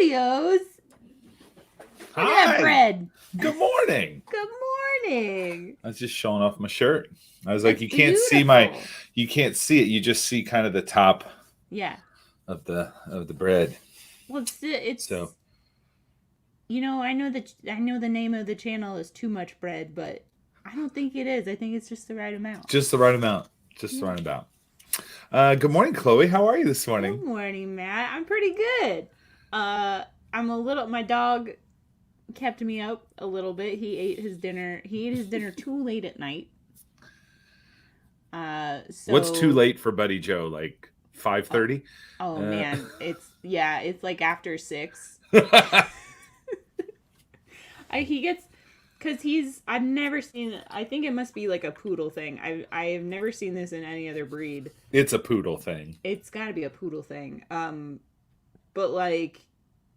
Studios. Look at that Hi. bread. Good morning. Good morning. I was just showing off my shirt. I was like, That's you can't see beautiful. you can't see it. You just see kind of the top Yeah. of the bread. Well, it's So I know the name of the channel is Too Much Bread, but I don't think it is. I think it's just the right amount. just the right amount. Just the right amount. Good morning, Chloe. How are you this morning? Good morning, Matt. I'm pretty good. My dog kept me up a little bit. He ate his dinner too late at night. What's too late for Buddy Joe? Like 5:30? Oh man, it's like after 6. I've never seen it. I think it must be like a poodle thing. I have never seen this in any other breed. It's a poodle thing. It's got to be a poodle thing. But like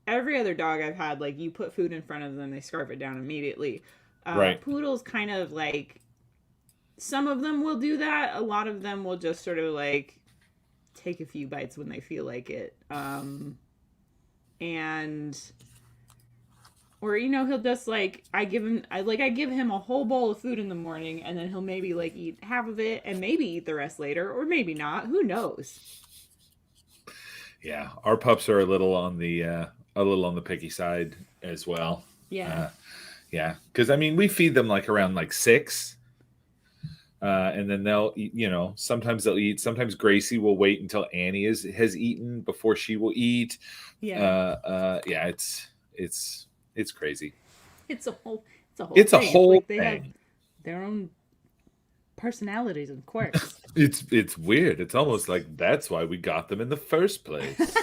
every other dog I've had, like you put food in front of them, they scarf it down immediately. Right. Poodles kind of like, some of them will do that. A lot of them will just sort of like take a few bites when they feel like it. Or he'll just like I give him a whole bowl of food in the morning, and then he'll maybe like eat half of it and maybe eat the rest later, or maybe not. Who knows? Yeah, our pups are a little on the picky side as well. Yeah. Yeah, because I mean we feed them like around like 6. And then they'll eat, sometimes they'll eat. Sometimes Gracie will wait until Annie has eaten before she will eat. Yeah. Yeah, it's crazy. It's a whole It's a thing. whole It's like they thing. have their own personalities and quirks. It's weird. It's almost like that's why we got them in the first place.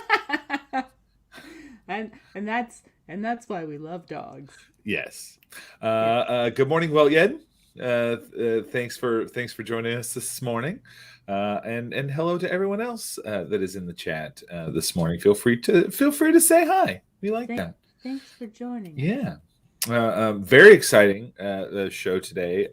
and that's why we love dogs. Yes. Good morning, Well Yed. Thanks for joining us this morning, and hello to everyone else that is in the chat this morning. Feel free to say hi. We like that. Thanks for joining. Yeah. Very exciting the show today.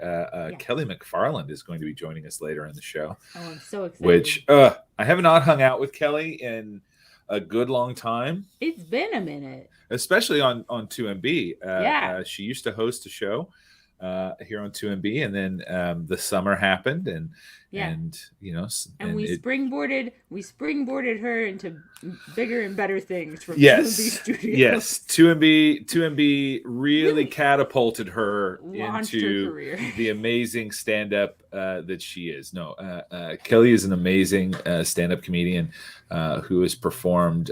Kelly MacFarland is going to be joining us later in the show. Oh, I'm so excited. Which I have not hung out with Kelly in a good long time. It's been a minute. Especially on 2MB. She used to host a show here on 2MB, and then the summer happened, and we springboarded her into bigger and better things from 2MB Studios. Yes, 2MB really catapulted her into her the amazing stand-up that she is. Kelly is an amazing stand-up comedian who has performed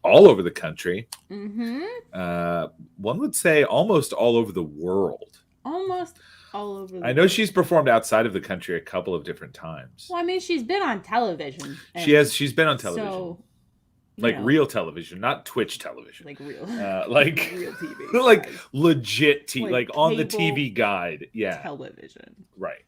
all over the country. Mm-hmm. One would say almost all over the world. Almost all over the world. I know she's performed outside of the country a couple of different times. Well, I mean, she's been on television. She's been on television. So, real television, not Twitch television. Like real. Like real TV. Like legit TV, like on the cable TV guide. Yeah. Television. Right.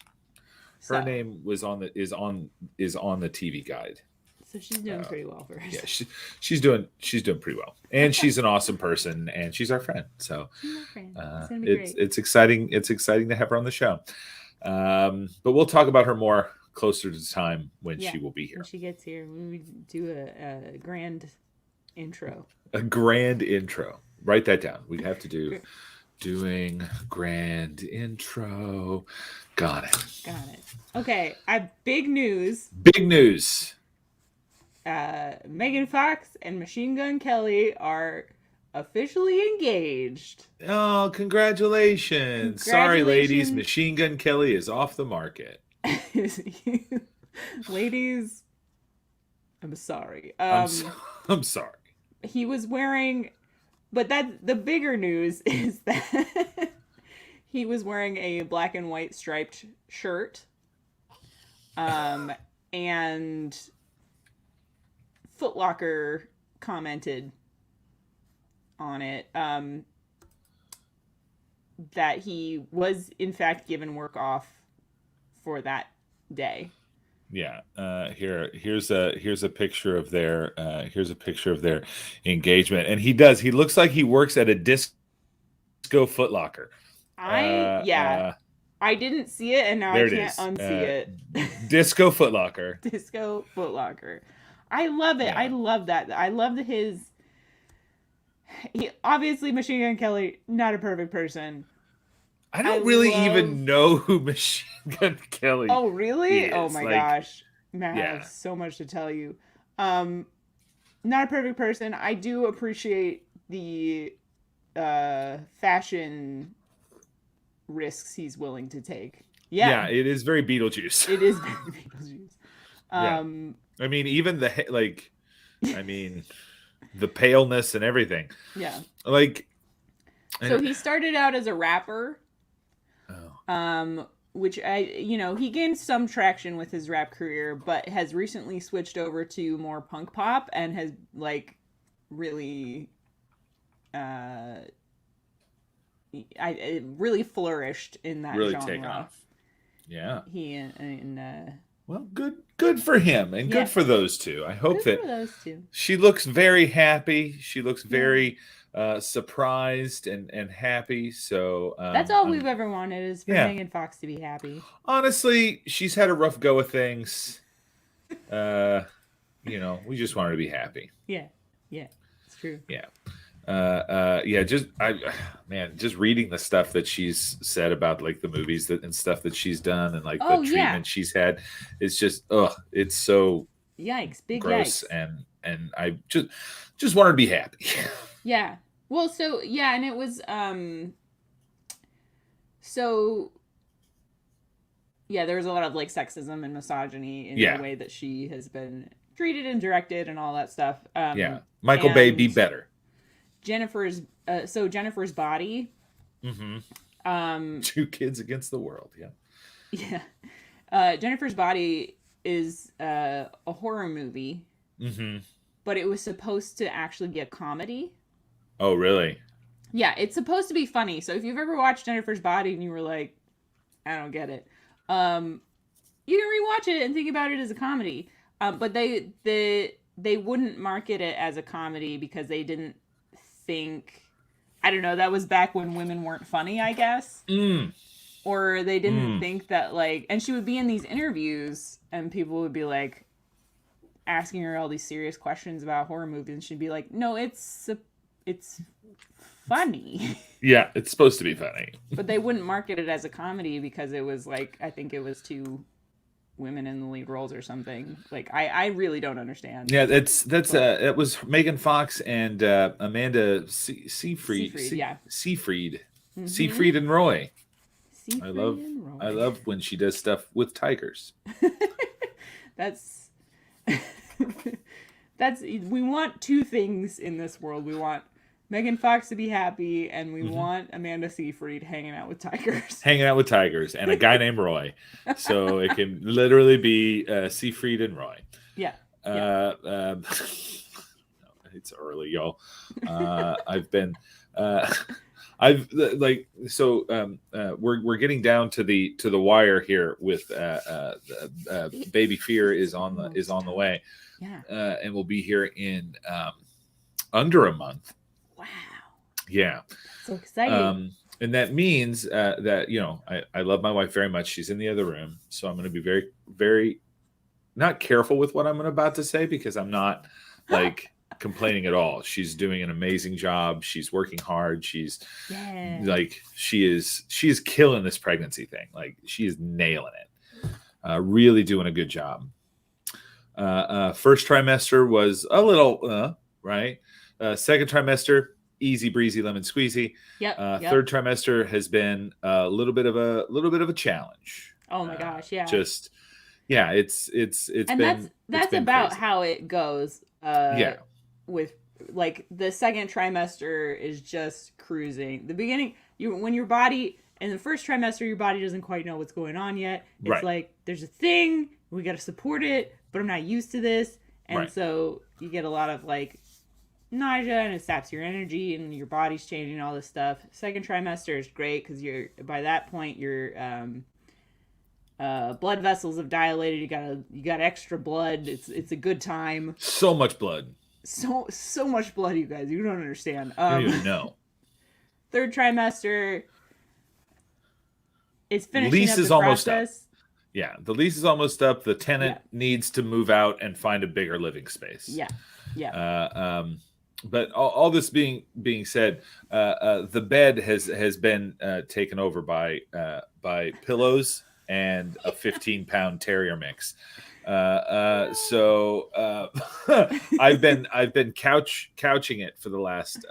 Her name is on the TV guide. So she's doing pretty well for herself. Yeah, she's doing pretty well, and she's an awesome person, and she's our friend. So it's exciting. It's exciting to have her on the show. But we'll talk about her more closer to the time when she will be here. When she gets here, we do a grand intro. A grand intro. Write that down. We have to do doing grand intro. Got it. Okay. Big news. Big news. Megan Fox and Machine Gun Kelly are officially engaged. Oh, congratulations. Sorry, ladies. Machine Gun Kelly is off the market. Ladies, I'm sorry. I'm sorry. He was wearing, but the bigger news is that he was wearing a black and white striped shirt. And Foot Locker commented on it that he was in fact given work off for that day. Yeah. Here's a picture of their engagement, and he looks like he works at a disco Foot Locker. I didn't see it, and now I can't unsee it. Disco Foot Locker. Disco Foot Locker. I love it. Yeah. I love that. I love Obviously, Machine Gun Kelly, not a perfect person. I don't really even know who Machine Gun Kelly Oh, really? is. Oh my gosh. Matt, I have so much to tell you. Not a perfect person. I do appreciate the fashion risks he's willing to take. Yeah, it is very Beetlejuice. It is very Beetlejuice. I mean, even the the paleness and everything. Yeah. Like, so he started out as a rapper. Which he gained some traction with his rap career, but has recently switched over to more punk pop and has like really really flourished in that really genre. Take off. Yeah. Well, good for him and good for those two. I hope that those two. She looks very happy. She looks very surprised and happy. So that's all we've ever wanted is for Megan Fox to be happy. Honestly, she's had a rough go of things. We just want her to be happy. Yeah, it's true. Yeah. Just reading the stuff that she's said about like the movies and stuff that she's done and like the treatment she's had, it's just it's so yikes, big gross, yikes. and I just want her to be happy. Yeah. Well, so and it was there was a lot of like sexism and misogyny in the way that she has been treated and directed and all that stuff. Michael Bay, be better. Jennifer's Body. Mm-hmm. 2 Kids Against the World. Yeah. Jennifer's Body is a horror movie. Mm-hmm. But it was supposed to actually be a comedy. Oh, really? Yeah, it's supposed to be funny. So if you've ever watched Jennifer's Body and you were like, I don't get it, you can rewatch it and think about it as a comedy. But they wouldn't market it as a comedy because they didn't think, I don't know, that was back when women weren't funny, I guess. Or they didn't think that like, and she would be in these interviews and people would be like asking her all these serious questions about horror movies and she'd be like, no, it's funny. Yeah, it's supposed to be funny. But they wouldn't market it as a comedy because it was like, I think it was 2 women in the lead roles or something. Like I really don't understand. Yeah, it was Megan Fox and Amanda Seyfried. Seyfried. Mm-hmm. Seyfried and Roy. I love when she does stuff with tigers. That's we want 2 things in this world. We want Megan Fox to be happy, and we want Amanda Seyfried hanging out with tigers. Hanging out with tigers, and a guy named Roy. So it can literally be Seyfried and Roy. Yeah. It's early, y'all. We're getting down to the wire here with Baby Fear is on the way. Yeah. And we'll be here in under a month. Wow. Yeah. So exciting. And that means that, I love my wife very much. She's in the other room. So I'm going to be very, very not careful with what I'm about to say because I'm not like complaining at all. She's doing an amazing job. She's working hard. She's like, she is killing this pregnancy thing. Like she is nailing it. Really doing a good job. First trimester was a little, right. Second trimester, easy breezy lemon squeezy. Yep. Third trimester has been a little bit of a challenge. Oh my gosh. Yeah. It's and been, that's been about crazy. how it goes. With like the second trimester is just cruising. The beginning, when your body in the first trimester, your body doesn't quite know what's going on yet. It's like there's a thing, we got to support it, but I'm not used to this, and so you get a lot of like nausea and it saps your energy and your body's changing all this stuff. Second trimester is great because by that point your blood vessels have dilated. You got extra blood. It's a good time. So much blood. So much blood, you guys. You don't understand. You don't even know. Third trimester, it's finishing lease up is the almost process. up. Yeah, the lease is almost up. The tenant needs to move out and find a bigger living space. Yeah. but all this being said, the bed has been taken over by pillows and a 15-pound terrier mix. So I've been couching it for the last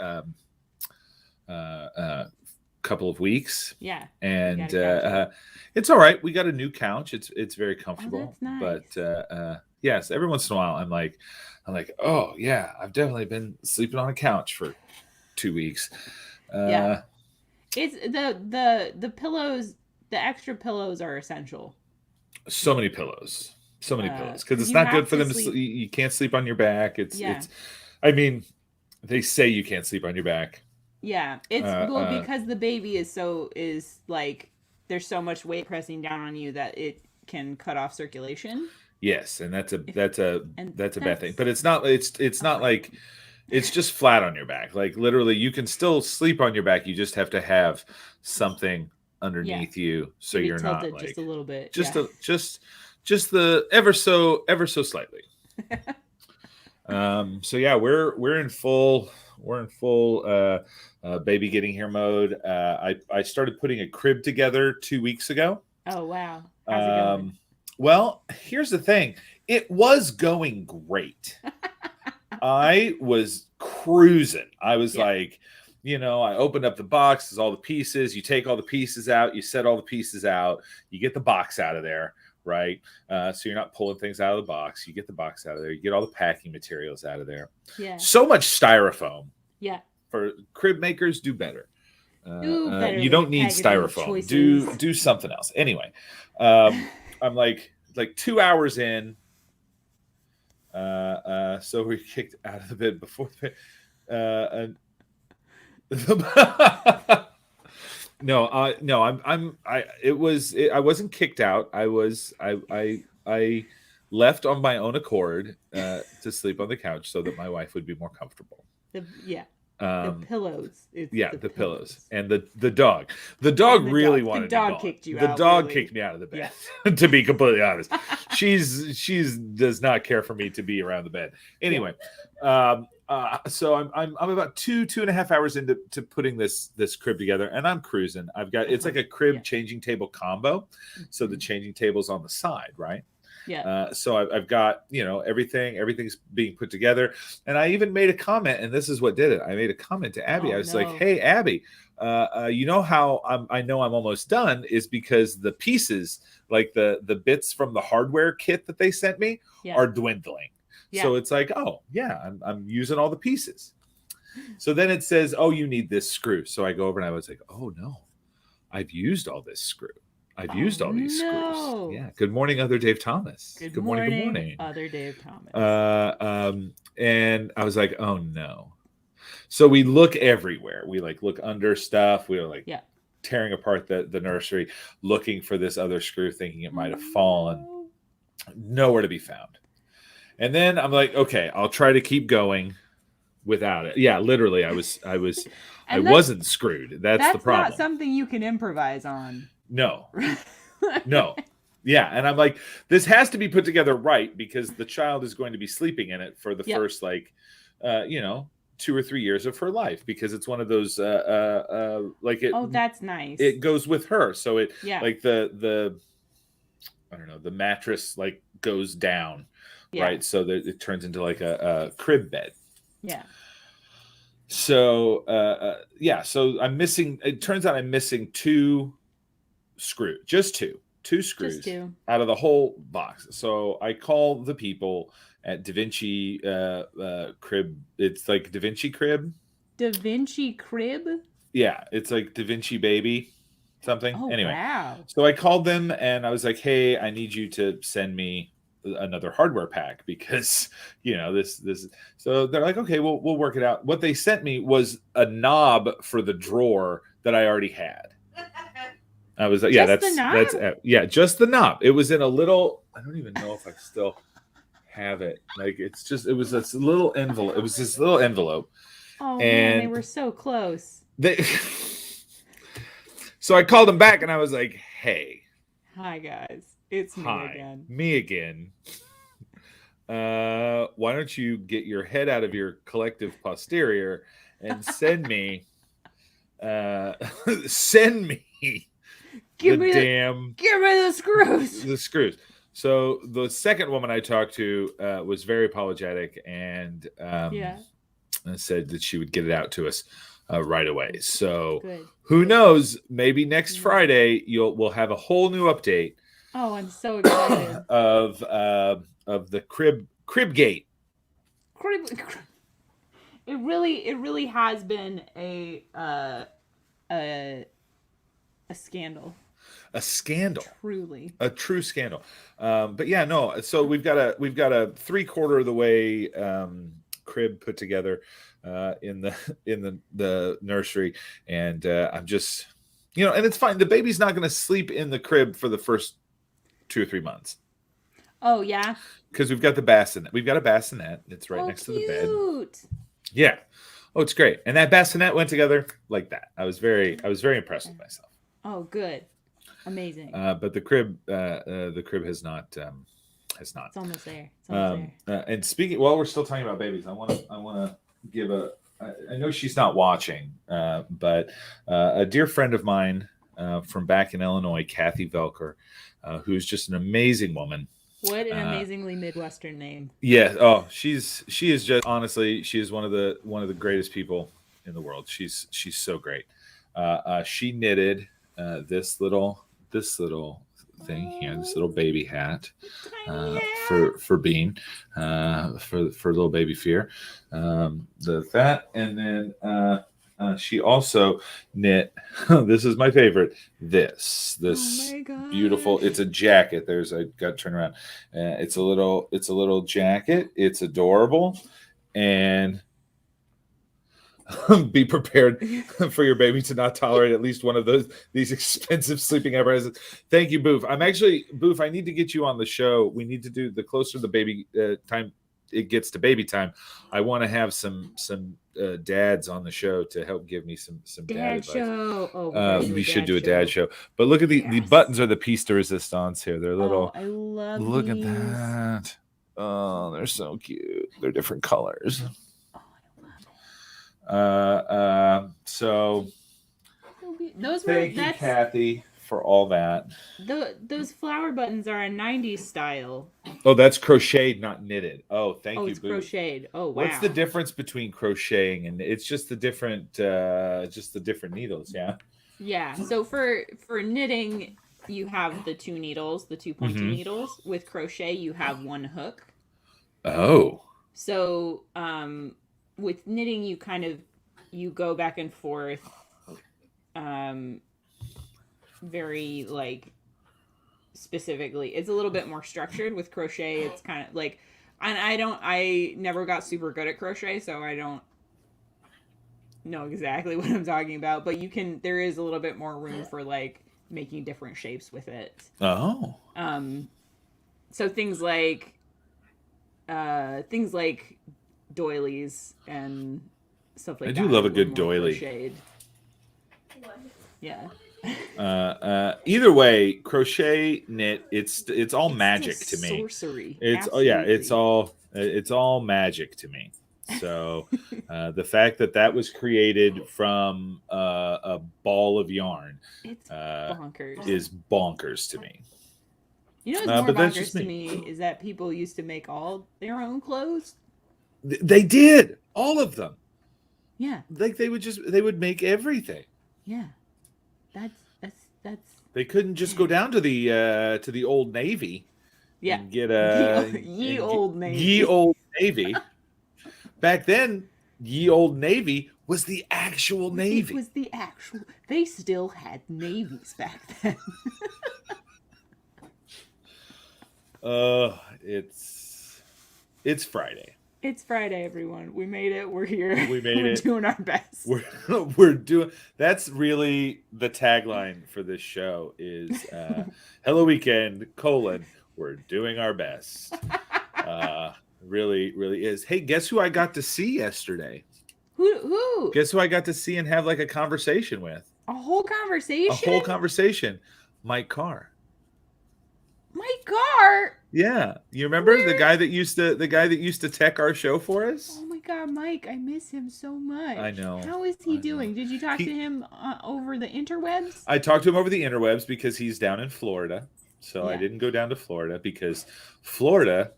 couple of weeks. Yeah. And it's all right. We got a new couch. It's very comfortable. Oh, that's nice. But yes, every once in a while I'm like, oh yeah, I've definitely been sleeping on a couch for 2 weeks. Yeah. It's the pillows, the extra pillows are essential. So many pillows. Because it's not good for them to sleep. You can't sleep on your back. It's I mean, they say you can't sleep on your back. Yeah, it's because the baby is like there's so much weight pressing down on you that it can cut off circulation. Yes, and that's a bad thing. But it's not like it's just flat on your back. Like literally, you can still sleep on your back. You just have to have something underneath you, so you're not like just a little bit, just the ever so slightly. So yeah, we're in full baby getting here mode. I started putting a crib together 2 weeks ago. Oh wow, how's it going? Well, here's the thing. It was going great. I was cruising. I was like, I opened up the box, there's all the pieces. You take all the pieces out, you set all the pieces out, you get the box out of there, right? So you're not pulling things out of the box. You get the box out of there, you get all the packing materials out of there. Yeah. So much styrofoam. Yeah. For crib makers, do better. You don't need styrofoam. Do something else. Anyway, I'm like 2 hours in. So we kicked out of the bed before the no. I wasn't kicked out. I left on my own accord to sleep on the couch so that my wife would be more comfortable. The pillows. The pillows and the dog. The dog really wanted the dog kicked you out. The dog kicked me out of the bed. Yeah. To be completely honest, she's does not care for me to be around the bed. Anyway, so I'm about two and a half hours into putting this crib together, and I'm cruising. It's like a crib changing table combo, so the changing table's on the side, right? Yeah. So I've got, everything's being put together. And I even made a comment, and this is what did it. I made a comment to Abby. I was like, hey, Abby, how I know I'm almost done is because the pieces, like the bits from the hardware kit that they sent me are dwindling. Yeah. So it's like, oh, yeah, I'm using all the pieces. So then it says, oh, you need this screw. So I go over and I was like, oh, no, I've used all this screw. I've used all these screws. Yeah. Good morning, other Dave Thomas. Good morning, other Dave Thomas. And I was like, oh no. So we look everywhere. We look under stuff. We were tearing apart the nursery, looking for this other screw, thinking it might have fallen. Nowhere to be found. And then I'm like, okay, I'll try to keep going without it. Yeah, literally, I wasn't screwed. That's the problem. That's not something you can improvise on. No. Yeah. And I'm like, this has to be put together right because the child is going to be sleeping in it for the first 2 or 3 years of her life because it's one of those oh, that's nice. It goes with her. So it the I don't know, the mattress goes down, right? So that it turns into a crib bed. Yeah. So so I'm missing, it turns out I'm missing two screws out of the whole box. So I call the people at Da Vinci Crib. It's like Da Vinci Crib. Da Vinci Crib? Yeah, it's like Da Vinci Baby something. Oh, anyway, wow. So I called them and I was like, hey, I need you to send me another hardware pack because this. So they're like, okay, we'll work it out. What they sent me was a knob for the drawer that I already had. I was like, that's just the knob. It was in a little, I don't even know if I still have it. It was this little envelope. It was this little envelope. Oh, man, they were so close. So I called them back and I was like, hey. Hi, guys. It's me again. Me again. why don't you get your head out of your collective posterior and send me send me Give the me the screws. the screws. So the second woman I talked to was very apologetic and said that she would get it out to us right away. So Good. Who knows? Maybe next Friday we'll have a whole new update. Oh, I'm so excited. of the crib gate. It really has been a scandal. A scandal. Truly. A true scandal. But yeah, no. So we've got a 3/4 of the way crib put together in the nursery, and I'm just, and it's fine. The baby's not going to sleep in the crib for the first 2 or 3 months. Oh yeah. Because we've got the bassinet. We've got a bassinet. It's right next to the bed. Yeah. Oh, it's great. And that bassinet went together like that. I was very impressed with myself. Oh, good. Amazing. But the crib has not. It's almost there. It's almost there. And speaking, while we're still talking about babies, I want to give I know she's not watching, but a dear friend of mine from back in Illinois, Kathy Velker, who's just an amazing woman. What an amazingly Midwestern name. Yeah. Oh, she is just, honestly, she is one of the greatest people in the world. She's so great. She knitted this little thing here, this little baby hat for Bean, for little baby Fear. That, and then she also knit. This is my favorite. This beautiful. It's a jacket. I got to turn around. It's a little jacket. It's adorable, and be prepared for your baby to not tolerate at least one of these expensive sleeping apparatus. Thank you, Boof. Boof, I need to get you on the show. We need to do, the closer the baby time it gets to baby time, I want to have some dads on the show to help give me some dad advice. Show. Oh, we should do a dad show. But look at the buttons are the piece de resistance here. They're little. Oh, I love Look these. at that. Oh, they're so cute. They're different colors. So thank you, Kathy, for all that. Those flower buttons are a 90s style. Oh, that's crocheted, not knitted. Oh, thank you. It's crocheted. Oh, wow. What's the difference between crocheting and it's just the different needles? Yeah. Yeah. So for knitting, you have the two needles, the two pointy needles. With crochet, you have one hook. Oh. So, with knitting, you go back and forth, very like specifically. It's a little bit more structured. With crochet, it's kind of like, and I never got super good at crochet, so I don't know exactly what I'm talking about. But there is a little bit more room for like making different shapes with it. Oh. So things like doilies and stuff like that. I do love a good doily. Crocheted. Yeah. Either way, crochet, knit, it's all magic to me. Sorcery. It's Absolutely. It's all magic to me. So the fact that was created from a ball of yarn is bonkers to me. You know what's more bonkers to me is that people used to make all their own clothes. They did, all of them. Yeah. Like they would make everything. Yeah. That's They couldn't just go down to the Old Navy. Yeah. And get Old Navy. Ye Old Navy. Back then, Ye Old Navy was the actual Navy. It was the actual. They still had navies back then. It's Friday. It's Friday, everyone. We made it. We're here. We made it. We're doing our best. We're doing. That's really the tagline for this show is "Hello Weekend: We're doing our best." Really is. Hey, guess who I got to see yesterday? Who? Guess who I got to see and have like a conversation with? A whole conversation. Mike Carr. Mike Gar. Yeah, you remember the guy that used to tech our show for us? Oh my God, Mike! I miss him so much. I know. How is he doing? Did you talk to He, him over the interwebs? I talked to him over the interwebs because he's down in Florida. So I Yeah. didn't go down to Florida because Florida,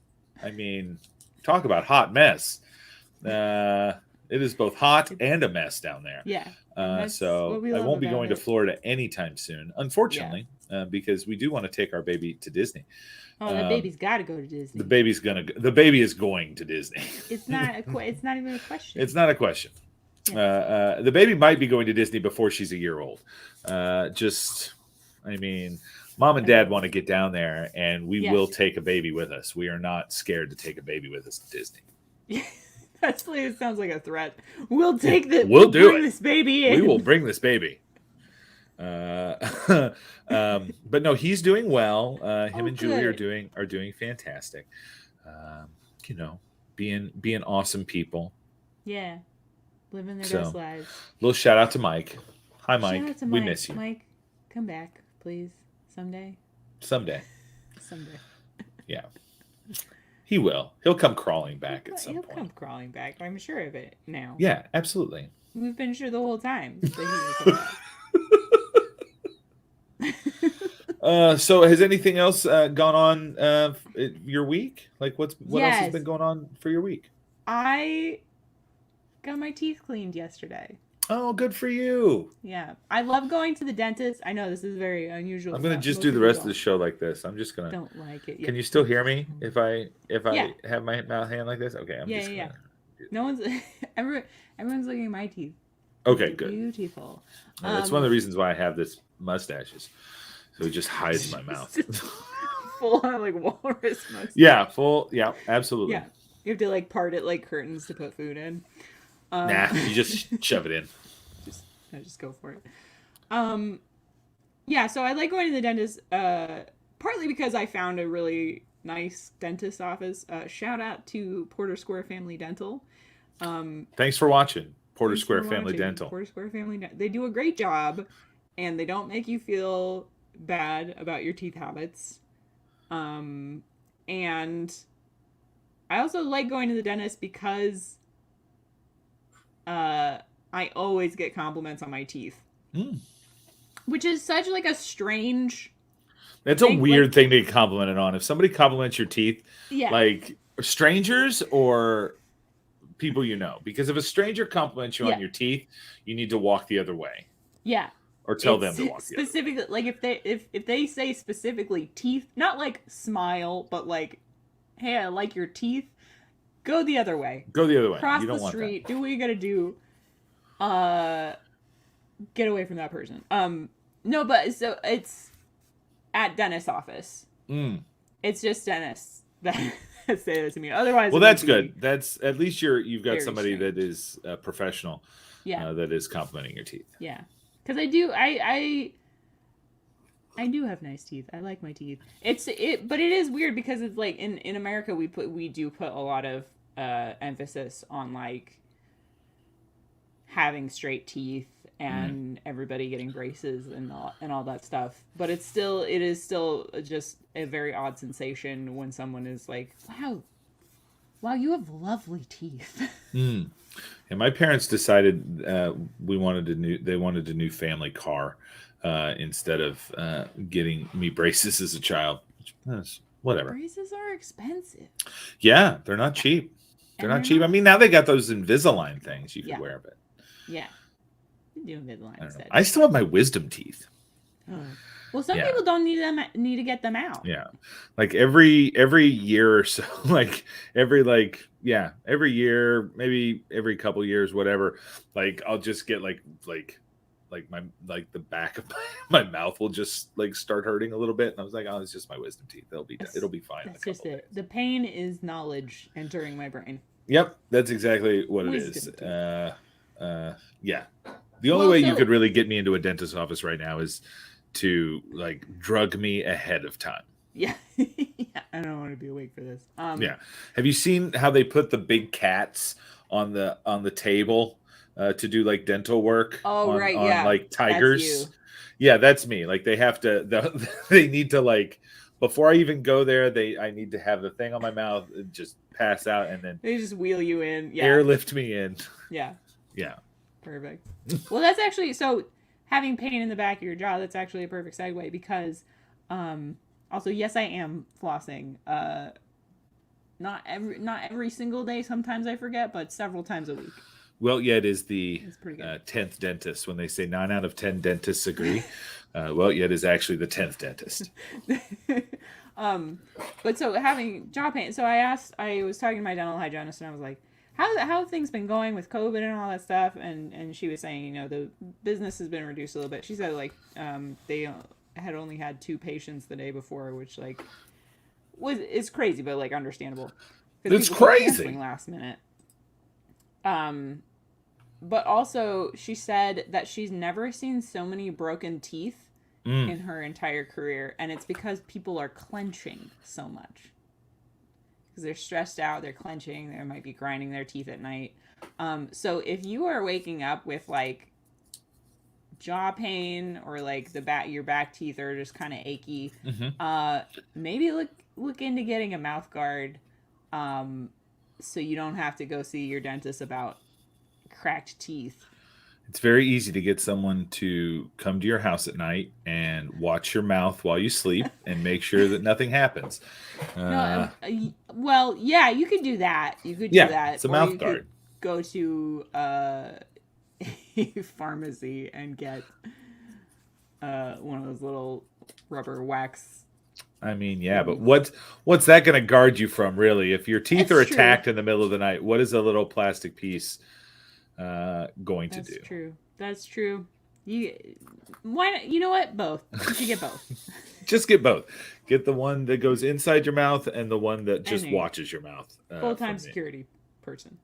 I mean, talk about hot mess. It is both hot and a mess down there. Yeah. So I won't be going to Florida anytime soon, unfortunately, because we do want to take our baby to Disney. Oh, that baby's got to go to Disney. The baby is going to Disney. It's not even a question. It's not a question. Yeah. The baby might be going to Disney before she's a year old. Mom and Dad want to get down there, and we will take a baby with us. We are not scared to take a baby with us to Disney. It sounds like a threat. We'll take the. We'll bring this baby in. We will bring this baby. But no, he's doing well. Him and Julie are doing fantastic. Being awesome people. Yeah, living their best lives. Little shout out to Mike. Hi, Mike. Shout out to we Mike. miss you. Mike, come back, please. Someday. Yeah. He will. He'll come crawling back at some point. He'll come crawling back. I'm sure of it now. Yeah, absolutely. We've been sure the whole time that he would come back. So has anything else gone on your week? Like what else has been going on for your week? I got my teeth cleaned yesterday. Oh, good for you. Yeah. I love going to the dentist. I know this is very unusual. I'm going to just do the rest of the show like this. I'm just going to. Don't like it. Can you still hear me if I have my mouth hand like this? Okay, I'm just going to. No one's everyone's looking at my teeth. Okay, good. Beautiful. That's one of the reasons why I have this mustaches. So it just hides my mouth. Full on like walrus mustache. Yeah, absolutely. Yeah. You have to like part it like curtains to put food in. Nah, you just shove it in. Just go for it. Yeah, so I like going to the dentist partly because I found a really nice dentist office. Shout out to Porter Square Family Dental. Thanks for watching, Porter Square Family Dental. Porter Square Family Dental. They do a great job, and they don't make you feel bad about your teeth habits. And I also like going to the dentist because I always get compliments on my teeth. Which is such like a strange... That's a weird thing to get complimented on. If somebody compliments your teeth, like strangers or people you know. Because if a stranger compliments you on your teeth, you need to walk the other way. Yeah. Or tell them to walk the other way. Specifically, like if they say specifically teeth, not like smile, but like, hey, I like your teeth, go the other way. Go the other way. Cross the street. Do what you gotta do. Get away from that person. No, but so it's at dentist's office. It's just dentists that say that to me. Otherwise, well, that's good. That's at least you've got somebody strange. that is professional. Yeah, that is complimenting your teeth. Yeah, because I do. I do have nice teeth. I like my teeth. But it is weird because it's like in America we do put a lot of emphasis on like having straight teeth and everybody getting braces and all that stuff. But it is still just a very odd sensation when someone is like, wow, you have lovely teeth. And my parents decided they wanted a new family car instead of getting me braces as a child. Whatever. Braces are expensive. Yeah, they're not cheap. They're not cheap. I mean, now they got those Invisalign things you can wear, but yeah. Do Invisalign instead. I still have my wisdom teeth. Oh. Well, some people don't need to get them out. Yeah, like every year or so, every year, maybe every couple years, whatever. Like I'll just get like the back of my mouth will just like start hurting a little bit, and I was like, oh, it's just my wisdom teeth. It'll be fine. That's just it. The pain is knowledge entering my brain. Yep, that's exactly what it is. Yeah. The only way you could really get me into a dentist's office right now is to like drug me ahead of time. Yeah. I don't want to be awake for this. Yeah. Have you seen how they put the big cats on the table to do like dental work? Oh, on, right. on, Yeah. like tigers. Yeah, that's me. Like they have to. They need to like before I even go there, I need to have the thing on my mouth, just pass out, and then they just wheel you in. Yeah. airlift me in. Yeah. Yeah. Perfect. Well, that's actually so having pain in the back of your jaw. That's actually a perfect segue because, also yes, I am flossing. Not every single day. Sometimes I forget, but several times a week. Well, Yet is the It's pretty good. 10th dentist. When they say 9 out of 10 dentists agree, Well, Yet is actually the 10th dentist. But so having jaw pain. So I was talking to my dental hygienist, and I was like, how have things been going with COVID and all that stuff? And she was saying, the business has been reduced a little bit. She said they had only had 2 patients the day before, which is crazy, but understandable. It's crazy. Last minute. But also she said that she's never seen so many broken teeth in her entire career, and it's because people are clenching so much. Because they're stressed out, they're clenching, they might be grinding their teeth at night. So if you are waking up with jaw pain or your back teeth are just kind of achy, maybe look into getting a mouth guard, so you don't have to go see your dentist about cracked teeth. It's very easy to get someone to come to your house at night and watch your mouth while you sleep and make sure that nothing happens. Well, yeah, you could do that. You could do that. It's a mouth guard. Go to a pharmacy and get one of those little rubber wax. I mean, yeah, but what's that going to guard you from, really? If your teeth are attacked in the middle of the night, what is a little plastic piece going to do? That's true. Why not? You know what? Both. You should get both. Just get both. Get the one that goes inside your mouth and the one that just watches your mouth. Full-time security person.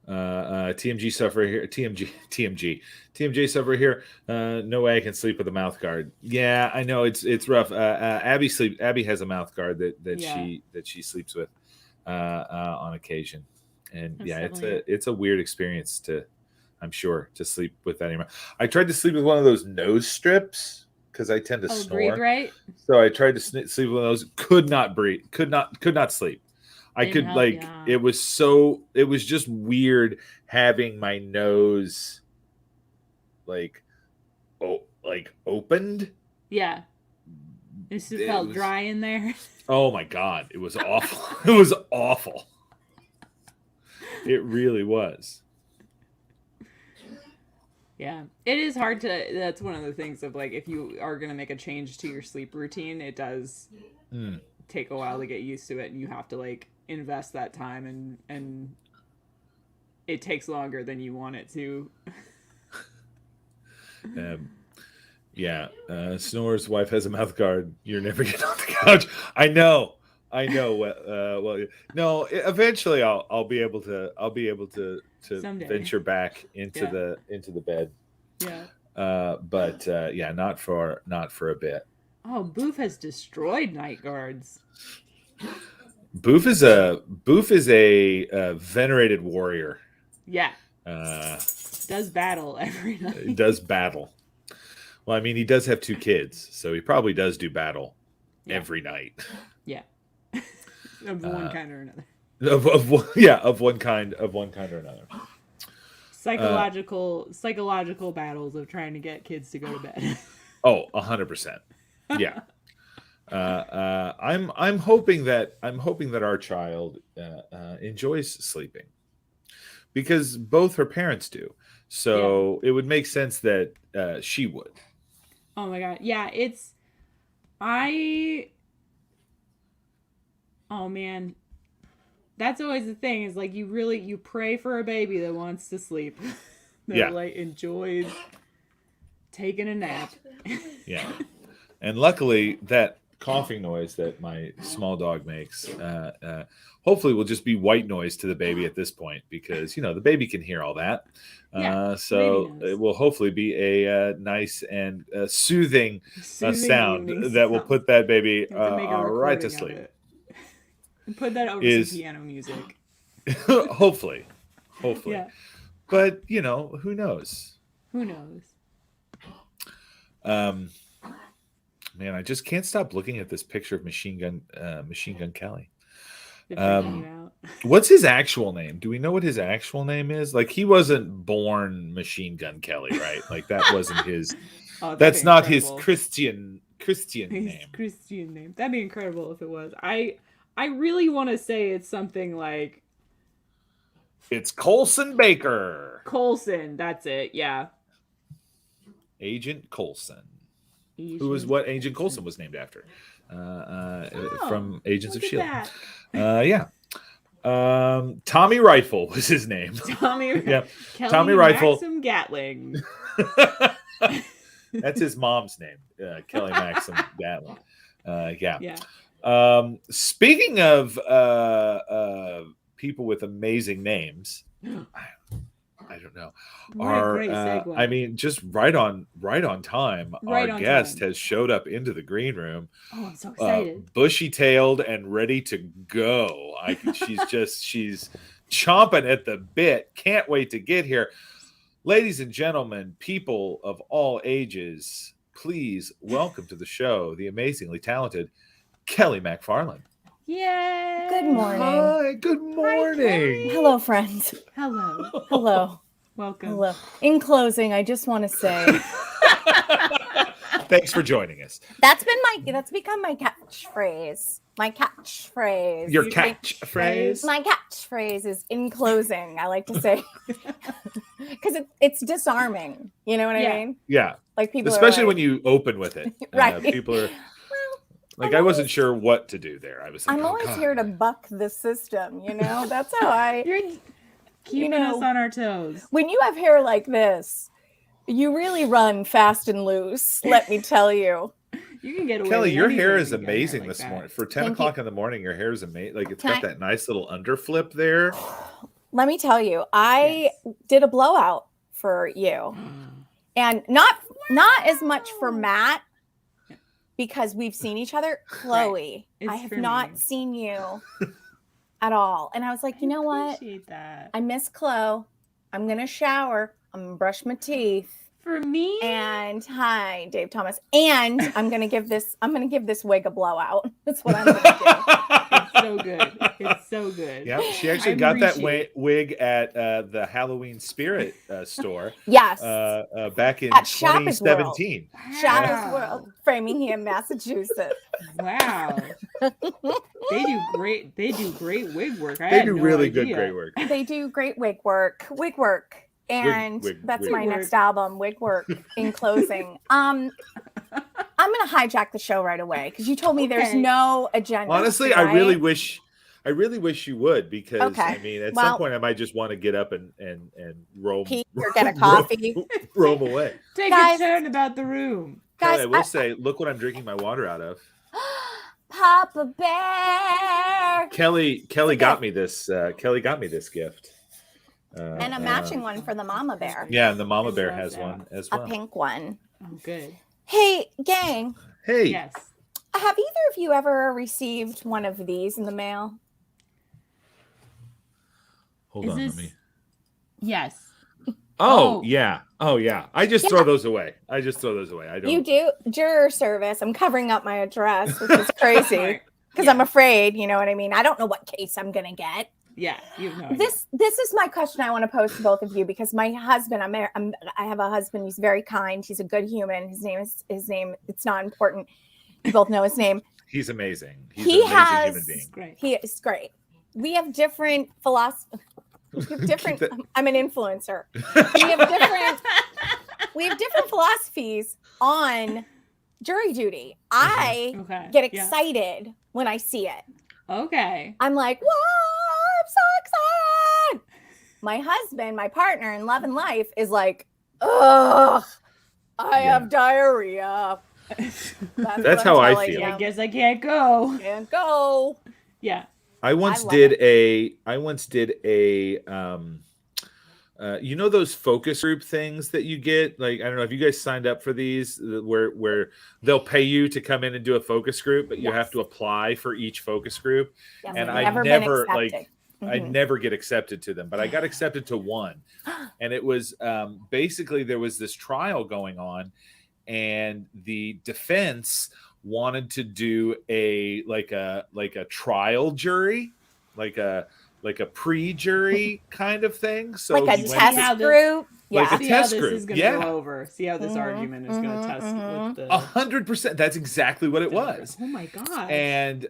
TMG sufferer here. TMJ sufferer here. No way I can sleep with a mouth guard. Yeah, I know it's rough. Abby has a mouth guard that she sleeps with on occasion, and it's a weird experience I'm sure to sleep with that anymore. I tried to sleep with one of those nose strips because I tend to snore. Breathe right? So I tried to sleep with one of those. Could not breathe. Could not sleep. I could it was just weird having my nose opened. Yeah. It just felt dry in there. Oh my God. It was awful. It was awful. It really was. Yeah. It is hard that's one of the things of if you are going to make a change to your sleep routine, it does take a while to get used to it, and you have to invest that time, and it takes longer than you want it to. Snore's wife has a mouth guard. You're never getting off the couch. I know. Well, no. Eventually, I'll be able to Someday. venture back into the bed. Yeah. But not for a bit. Oh, Boof has destroyed night guards. Boof is a venerated warrior. Yeah. Does battle every night. He does battle. Well, I mean, he does have 2 kids, so he probably does do battle every night. Yeah. Of one kind or another. Of one kind or another. Psychological battles of trying to get kids to go to bed. Oh, 100%. Yeah. I'm hoping that our child enjoys sleeping, because both her parents do. So it would make sense that she would. Oh my God. Yeah, oh man. That's always the thing, is you pray for a baby that wants to sleep. That enjoys taking a nap. Yeah. And luckily that coughing noise that my small dog makes hopefully will just be white noise to the baby at this point, because the baby can hear all that. So it will hopefully be a nice and soothing sound that will put that baby right to sleep. And put that over some piano music. Hopefully. Yeah. But who knows? Man, I just can't stop looking at this picture of Machine Gun Kelly. It's freaking you out. What's his actual name? Do we know what his actual name is? Like, he wasn't born Machine Gun Kelly, right? Like, that wasn't his. Oh, that's not his incredible. Christian His name. Christian name. That'd be incredible if it was. I really want to say it's something like It's Colson Baker. Colson. That's it. Yeah. Agent Colson. Agent Who is what Agent Colson was named after. From Agents of S.H.I.E.L.D. Yeah. Tommy Rifle was his name. Tommy. Yeah. Kelly Tommy Rifle. Maxim Gatling. That's his mom's name. Kelly Maxim Gatling. Yeah. Yeah. Speaking of people with amazing names, I don't know. What a great segue. I mean, just right on time. Right our on guest time. has showed up into the green room. Oh, I'm so excited. Bushy-tailed and ready to go. She's chomping at the bit. Can't wait to get here. Ladies and gentlemen, people of all ages, please welcome to the show the amazingly talented Kelly MacFarland. Yay! Good morning. Hi, good morning. Hello, friends. Hello. Hello. Welcome. Hello. In closing, I just want to say Thanks for joining us. that's become my catchphrase. My catchphrase. Your catchphrase? My catchphrase is in closing. I like to say because it's disarming. You know what I mean? Yeah. Like people, especially when you open with it. Right. People are like, I wasn't sure what to do there. I was like, I'm always here to buck the system. You know, that's how You're keeping us on our toes. When you have hair like this, you really run fast and loose. Let me tell you. You can get away. Kelly, with your anything hair when is you get amazing hair like this that. morning. For 10 Thank o'clock you. in the morning, your hair is amazing. Like, it's Can got I- that nice little underflip there. Let me tell you, I did a blowout for you, and not as much for Matt because we've seen each other. Chloe, It's I have for not me. seen you at all, and I was like, you know what? Appreciate that. I miss Chloe. I'm gonna shower. I'm gonna brush my teeth. For me? And hi, Dave Thomas. And I'm gonna give this wig a blowout. That's what I'm gonna It's so good. It's so good. Yeah, she actually I got that appreciate wig at the Halloween Spirit store do. Yes. back in At Shoppers World. 2017. Shoppers World, Framingham, Massachusetts. Wow. They do great wig work. I They had do no really idea. good, great work. They do great wig work. And that's wig my work. next album, Wig Work. In closing, I'm gonna hijack the show right away because you told me there's Okay. no agenda. Honestly, right? I really wish you would, because Okay. I mean, at Well- some point I might just want to get up and roam Pee or get a coffee. roam away. Take Guys- a turn about the room. Kelly, Guys, I will say, look what I'm drinking my water out of. Papa Bear. Kelly got me this. Kelly got me this gift. And a matching one for the mama bear. Yeah, and the mama bear love has that. one as A well. pink one. Oh, good. Hey, gang, Hey, Yes. have either of you ever received one of these in the mail? hold Is on, this- let me. Yes. Oh, Oh. yeah. Oh, yeah. I just throw those away. I don't. You do? Juror service. I'm covering up my address, which is crazy Right. because Yeah. I'm afraid, you know what I mean? I don't know what case I'm going to get. Yeah. You have no idea. This is my question I want to pose to both of you because my husband, I have a husband. He's very kind. He's a good human. His name. It's not important. You both know his name. He's amazing. He's He an amazing has- human being. Great. He is great. We have different philosophy. Different. Keep that- I'm an influencer. We have different philosophies on jury duty. I Okay. get Yeah. excited when I see it. Okay. I'm like, whoa, I'm so excited. My husband, my partner in love and life, is like, ugh, I have diarrhea. That's what how I'm I telling feel. you. I guess I can't go. Can't go. Yeah. I once love did a you know those focus group things that you get? Like, I don't know if you guys signed up for these, where they'll pay you to come in and do a focus group, but you have Yes. to apply for each focus group. Yes, And I've I never been never, like, accepted. I Mhm. never get accepted to them, but I got accepted to one. And it was basically there was this trial going on, and the defense wanted to do a trial jury, like a pre-jury kind of thing. So like a he test group. like Yeah. a See how test this group. is going to Yeah. go over. See how this argument is going to test with the 100%. That's exactly what it was. Oh my god! And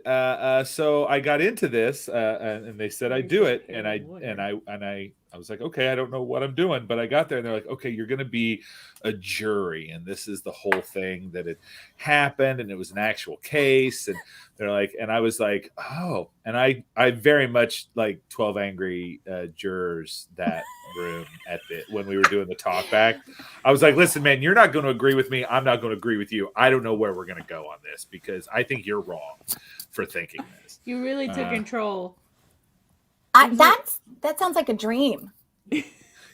so I got into this, and they said I'd do it, and I was like, okay, I don't know what I'm doing, but I got there, and they're like, okay, you're going to be a jury, and this is the whole thing that had happened, and it was an actual case, and they're like, and I was like, oh, and I very much like 12 Angry Jurors that room when we were doing the talk back. I was like, listen, man, you're not going to agree with me. I'm not going to agree with you. I don't know where we're going to go on this because I think you're wrong for thinking this. You really took control. That sounds like a dream.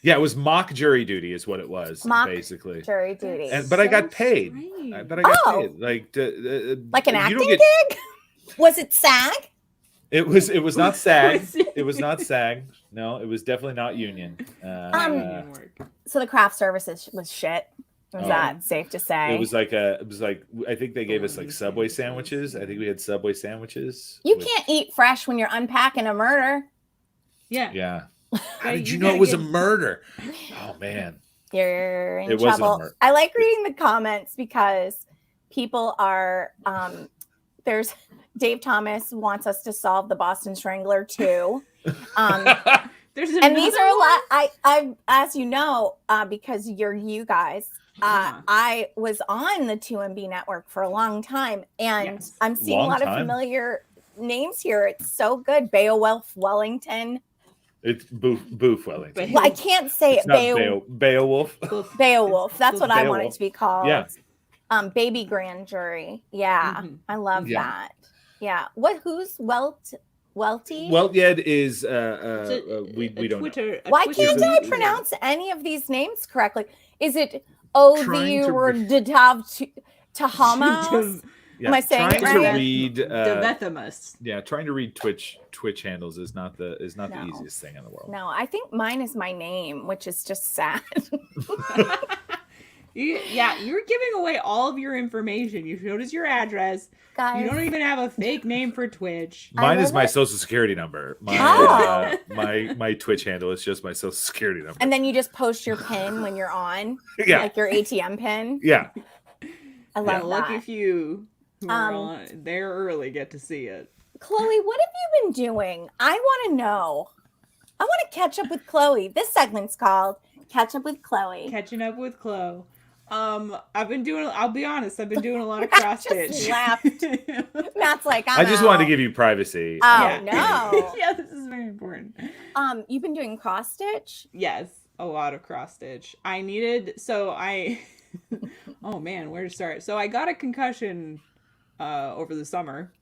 Yeah, it was mock jury duty is what it was, basically. Jury duty. But I got paid. Paid. Like an acting gig? Was it SAG? It was not SAG. It was not SAG. No, it was definitely not union. So the craft services was shit. Was that safe to say? It was like I think they gave us like Subway sandwiches. I think we had Subway sandwiches. You can't eat fresh when you're unpacking a murder. Yeah. Yeah. How did you know it was a murder? Oh man. You're in It wasn't a trouble. murder. I like reading the comments because people are there's Dave Thomas wants us to solve the Boston Strangler too. There's and these are a lot. I as you know, because you're you guys. I was on the 2MB network for a long time, and I'm seeing a lot of familiar names here. It's so good. Beowulf Wellington. It's Boof Wellington. Well, I can't say it's it. Beowulf. Beowulf. That's what I want it to be called. Yeah. Baby grand jury. Yeah. I love that. Yeah. Who's Welty? Weltyed is we don't know. Why can't I pronounce any of these names correctly? Is it Odi or Tahamas? Yeah, am I saying it right? Trying to read Twitch handles is not the easiest thing in the world. No, I think mine is my name, which is just sad. You're giving away all of your information. You showed us your address. Guys. You don't even have a fake name for Twitch. Mine is my social security number. My Twitch handle is just my social security number. And then you just post your pin when you're on. Yeah. Like your ATM pin. Yeah. I love that. Lucky few who are on there early get to see it. Chloe, what have you been doing? I want to know. I want to catch up with Chloe. This segment's called Catch Up with Chloe. Catching up with Chloe. I'll be honest, I've been doing a lot of cross stitch. Matt's like, I just wanted to give you privacy. Oh, no. Yeah, this is very important. You've been doing cross stitch? Yes, a lot of cross stitch. Oh man, where to start? So I got a concussion over the summer.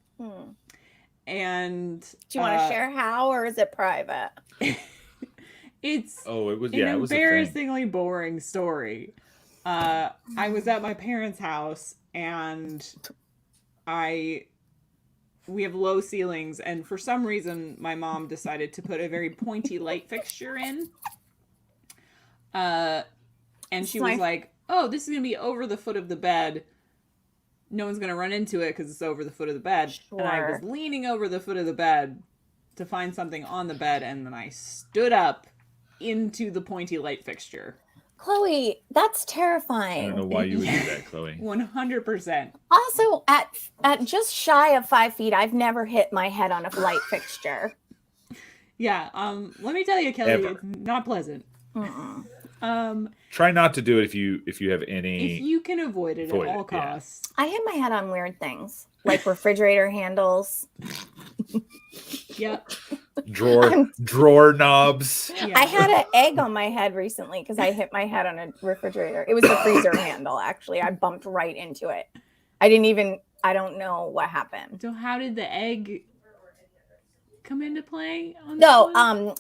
And do you want to share how, or is it private? It's it was an embarrassingly boring story. I was at my parents' house, and we have low ceilings, and for some reason my mom decided to put a very pointy light fixture in. And she was like, oh, this is going to be over the foot of the bed. No one's going to run into it because it's over the foot of the bed. Sure. And I was leaning over the foot of the bed to find something on the bed, and then I stood up into the pointy light fixture. Chloe, that's terrifying. I don't know why you would do that, Chloe. 100%. Also, at just shy of 5 feet, I've never hit my head on a light fixture. Yeah, let me tell you, Kelly, it's not pleasant. Try not to do it if you have any. If you can avoid it at all costs. I hit my head on weird things, like refrigerator handles. Yep. Drawer knobs. Yeah. I had an egg on my head recently because I hit my head on a refrigerator. It was the freezer handle, actually. I bumped right into it. I don't know what happened. So how did the egg come into play? An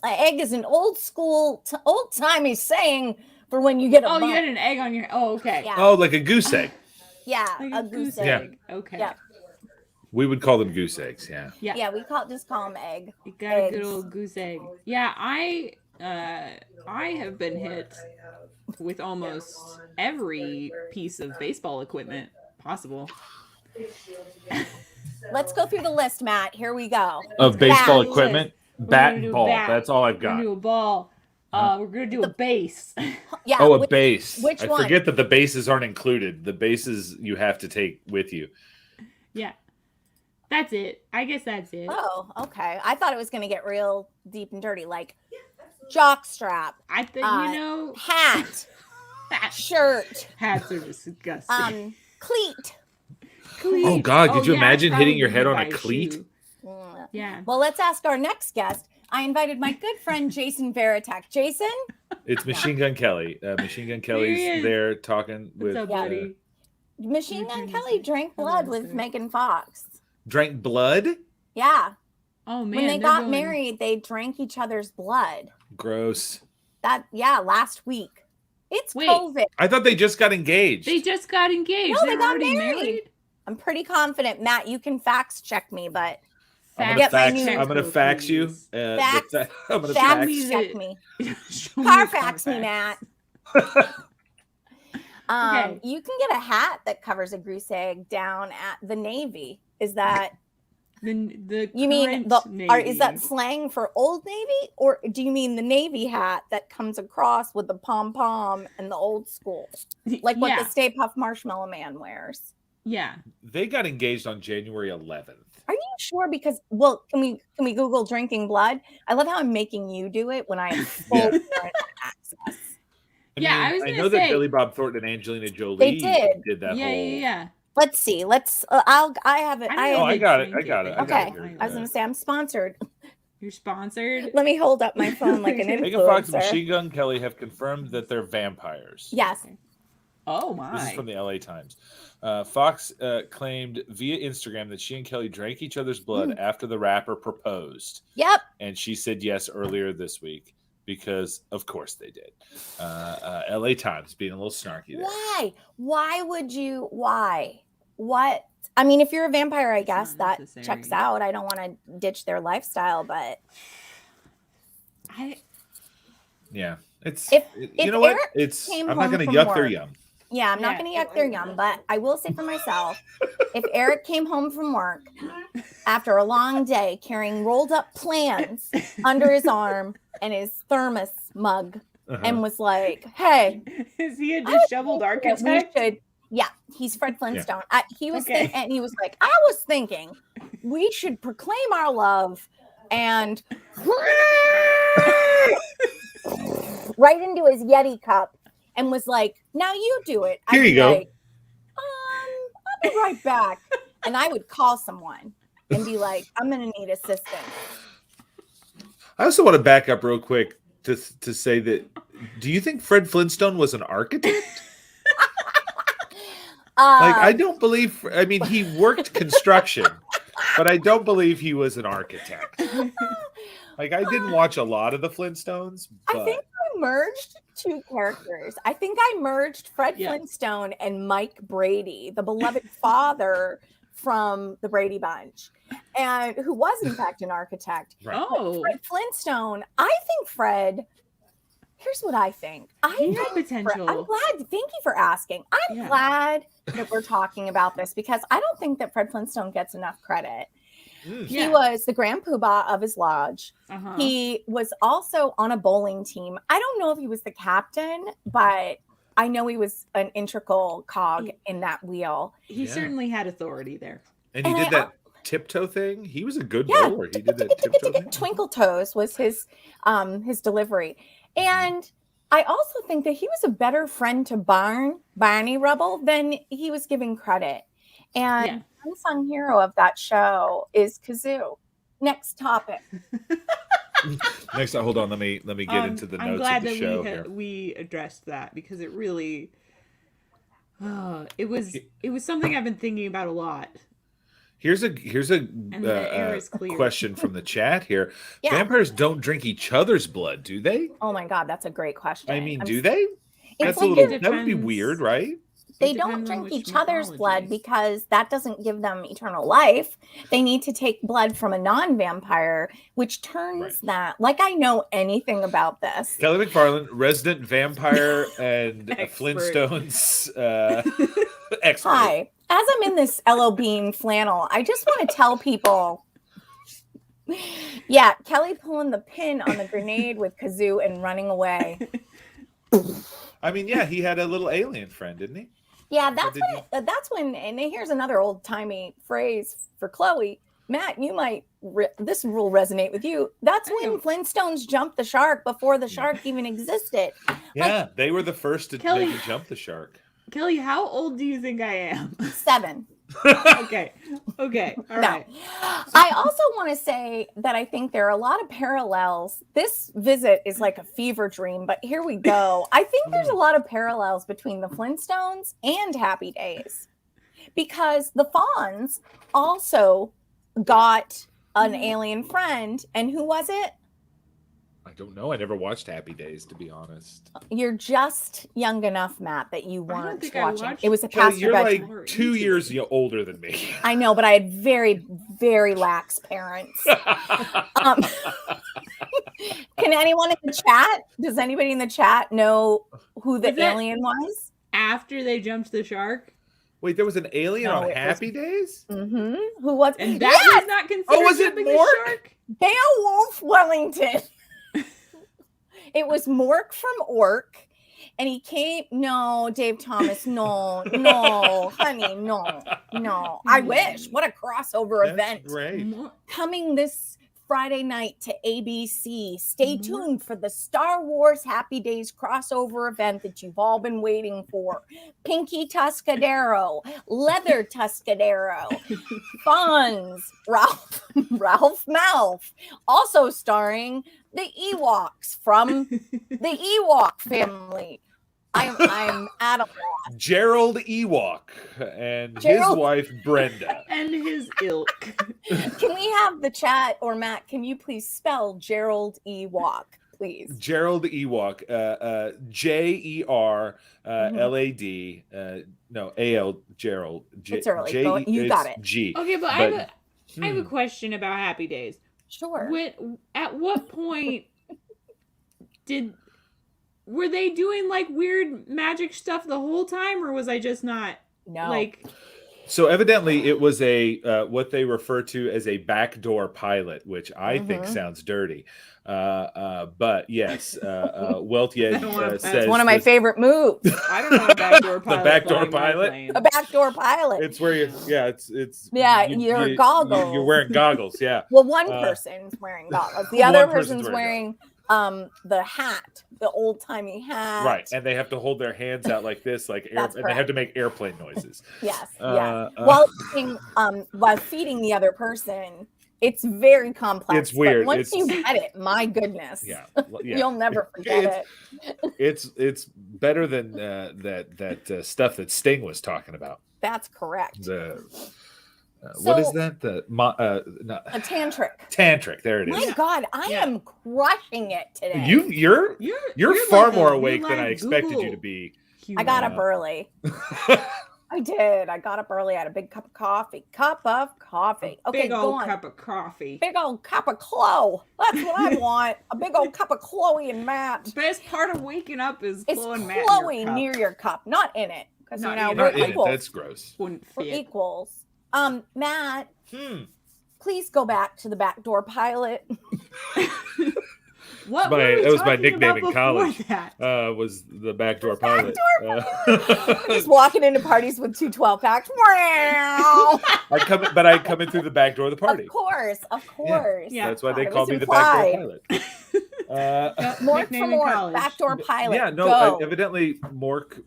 egg is an old-timey saying for when you get a bump. You had an egg on your... Oh, okay. Yeah. Oh, like a goose egg. Yeah, like a goose egg. Yeah. Okay. Yeah. We would call them goose eggs, yeah. Yeah, we just call them egg. You got a good old goose egg. Yeah, I have been hit with almost every piece of baseball equipment possible. Let's go through the list, Matt. Here we go. Of baseball Bat. equipment, We're bat gonna and do a ball. bat. That's all I've We're gonna got. do a ball. We're gonna do a base. Yeah. Oh, a base. which I one? forget that the bases aren't included. The bases you have to take with you. Yeah. That's it. I guess that's it. Oh, okay. I thought it was going to get real deep and dirty, like jock strap, I think hat, shirt, hats are disgusting. cleat. Cleat. Oh, God, could you yeah, imagine I'd hitting your probably head on buy a cleat? shoe. Yeah. Well, let's ask our next guest. I invited my good friend Jason Veritek. Jason? It's Machine Gun Kelly. Machine Gun Kelly's is. there talking What's with. up, buddy? Machine Your Gun turn, Kelly Jason. drank Hello, blood with sir. Megan Fox. Drank blood? Yeah. Oh man. When they they're got going- married, they drank each other's blood. Gross. Last week. It's Wait. COVID. I thought they just got engaged. They just got engaged. No, they They're got already married. I'm pretty confident. Matt, you can fax check me, but I'm Yep, gonna I fax. knew- I'm gonna fax you. Fax. I'm gonna fax fax. me check the- me. Show me Car your fax me, Carfax. Matt. Okay. You can get a hat that covers a goose egg down at the Navy. Is that The you mean current is that Navy. slang for Old Navy, or do you mean the Navy hat that comes across with the pom pom and the old school, like what Yeah. the Stay Puft Marshmallow Man wears? Yeah. They got engaged on January 11th. Are you sure? Because can we Google drinking blood? I love how I'm making you do it when I have full Yeah. internet access. Yeah, I was I gonna know that say- Billy Bob Thornton and Angelina Jolie did. that Yeah, whole. yeah. Let's see. I have it. I I know Oh, have I it. got it. I drink got it. it. I got Okay. it here. I was going to say I'm sponsored. You're sponsored. Let me hold up my phone like an Megan Fox and influencer. Machine Gun Kelly have confirmed that they're vampires. Yes. Oh my. This is from the LA Times. Fox claimed via Instagram that she and Kelly drank each other's blood after the rapper proposed. Yep. And she said yes earlier this week because, of course, they did. LA Times being a little snarky there. Why? Why would you? Why? What? I mean, if you're a vampire, I It's guess not that necessary. checks out. I don't want to ditch their lifestyle, but Yeah. It's If you know what? Eric It's came I'm not home going to from yuck their work- yum. yeah, I'm not Yeah. going to yuck their yum. But I will say for myself, if Eric came home from work after a long day carrying rolled up plans under his arm and his thermos mug and was like, "Hey, Is he a I was disheveled thinking that architect? we should." Yeah, he's Fred Flintstone. He was Okay. and he was like, "I was thinking we should proclaim our love and right into his Yeti cup and was like, now you do it." Here I'd you be go. like, I'll be right back. And I would call someone and be like, I'm going to need assistance. I also want to back up real quick to say that do you think Fred Flintstone was an architect? Like, I don't believe, I mean, he worked construction, but I don't believe he was an architect. Like, I didn't watch a lot of the Flintstones, but I think I merged two characters. I think I merged Fred Yeah. Flintstone and Mike Brady, the beloved father from the Brady Bunch, and who was in fact an architect. Right. Oh, Fred Flintstone, I think Fred. Here's what I think. he had I'm potential. glad. Thank you for asking. I'm Yeah. glad that we're talking about this because I don't think that Fred Flintstone gets enough credit. Yeah. He was the grand poobah of his lodge. Uh-huh. He was also on a bowling team. I don't know if he was the captain, but I know he was an integral cog in that wheel. He Yeah. certainly had authority there. And he And did I- that tiptoe thing. He was a good Yeah. bowler. He did that tiptoe thing. Twinkle toes was his delivery. And I also think that he was a better friend to Barney Rubble than he was giving credit. And Yeah. the unsung hero of that show is Kazoo. Next topic. Next, hold on. Let me get into the I'm notes glad of the that show we here. we addressed that because it really, it was something I've been thinking about a lot. Here's a the air is clear. question from the chat here. Yeah. Vampires don't drink each other's blood, do they? Oh my God, that's a great question. I mean, I'm do they? That's a like little. it That would be depends. weird, right? They It don't depends on drink which each other's blood mythologies. because that doesn't give them eternal life. They need to take blood from a non-vampire, which turns Right. that, like I know anything about this. Kelly MacFarland, resident vampire and Expert. Flintstones expert. Hi, As I'm in this LO Bean flannel, I just want to tell people, yeah, Kelly pulling the pin on the grenade with Kazoo and running away. I mean, yeah, he had a little alien friend, didn't he? Yeah, that's when, and here's another old timey phrase for Chloe. Matt, you might, this will resonate with you. That's when Flintstones jumped the shark before the shark even existed. Yeah, they were the first to jump the shark. Kelly, how old do you think I am? 7. Okay. All right. I also want to say that I think there are a lot of parallels. This visit is like a fever dream, but here we go. I think there's a lot of parallels between the Flintstones and Happy Days, because the Fonz also got an alien friend, and who was it? I don't know. I never watched Happy Days, to be honest. You're just young enough, Matt, that you weren't watching. It was a Kelly, past you're bedtime. like 2 years older than me. I know, but I had very, very lax parents. Can anyone in the chat? Does anybody in the chat know who the alien was? After they jumped the shark? Wait, there was an alien on Happy Days? Mm-hmm. Who was? And that was not considered was it jumping the Mork? shark? Beowulf Wellington. It was Mork from Ork, and he came. No, Dave Thomas. No, honey, no. I wish. What a crossover event! Great. Coming this Friday night to ABC. Stay tuned for the Star Wars Happy Days crossover event that you've all been waiting for. Pinky Tuscadero, Leather Tuscadero, Fonz, Ralph Malph, also starring the Ewoks from the Ewok family. I'm at a loss. Gerald Ewok and his wife Brenda. And his ilk. Can we have the chat, or Matt, can you please spell Gerald Ewok, please? Gerald Ewok, Jerlad, no, AL, Gerald. It's early. You got it. G. Okay, but I have a question about Happy Days. Sure. At what point were they doing like weird magic stuff the whole time, or was I just not? No. Like, so evidently it was a what they refer to as a backdoor pilot, which I think sounds dirty. But yes, Weltje says it's one of my favorite moves. I don't know what backdoor pilot. The backdoor pilot. A backdoor pilot. It's where you're goggles. You're wearing goggles. Yeah. Well, one person's wearing goggles. The other person's wearing the hat, the old timey hat. Right, and they have to hold their hands out like this, and they have to make airplane noises. Yes. While feeding the other person. It's very complex. It's weird. Once you get it, my goodness, you'll never forget it. It's better than that stuff that Sting was talking about. That's correct. What is that? A tantric. Tantric. There it is. My God, I am crushing it today. You're far more awake than I expected you to be. I got up early. I did. I got up early. I had a big cup of coffee. Okay, big go old on. cup of coffee. Big old cup of Chloe. That's what I want. A big old cup of Chloe and Matt. The best part of waking up is Chloe and Matt. Chloe near your cup, not in it. Because we're equals. That's gross. We're equals. Matt. Please go back to the backdoor pilot. That was my nickname in college. Was the backdoor pilot. Just walking into parties with 2 12-packs. I'd come in through the back door of the party. Of course. Yeah. That's why they call me the backdoor pilot. Mork for Mork, backdoor pilot. Yeah, no. Evidently, Mork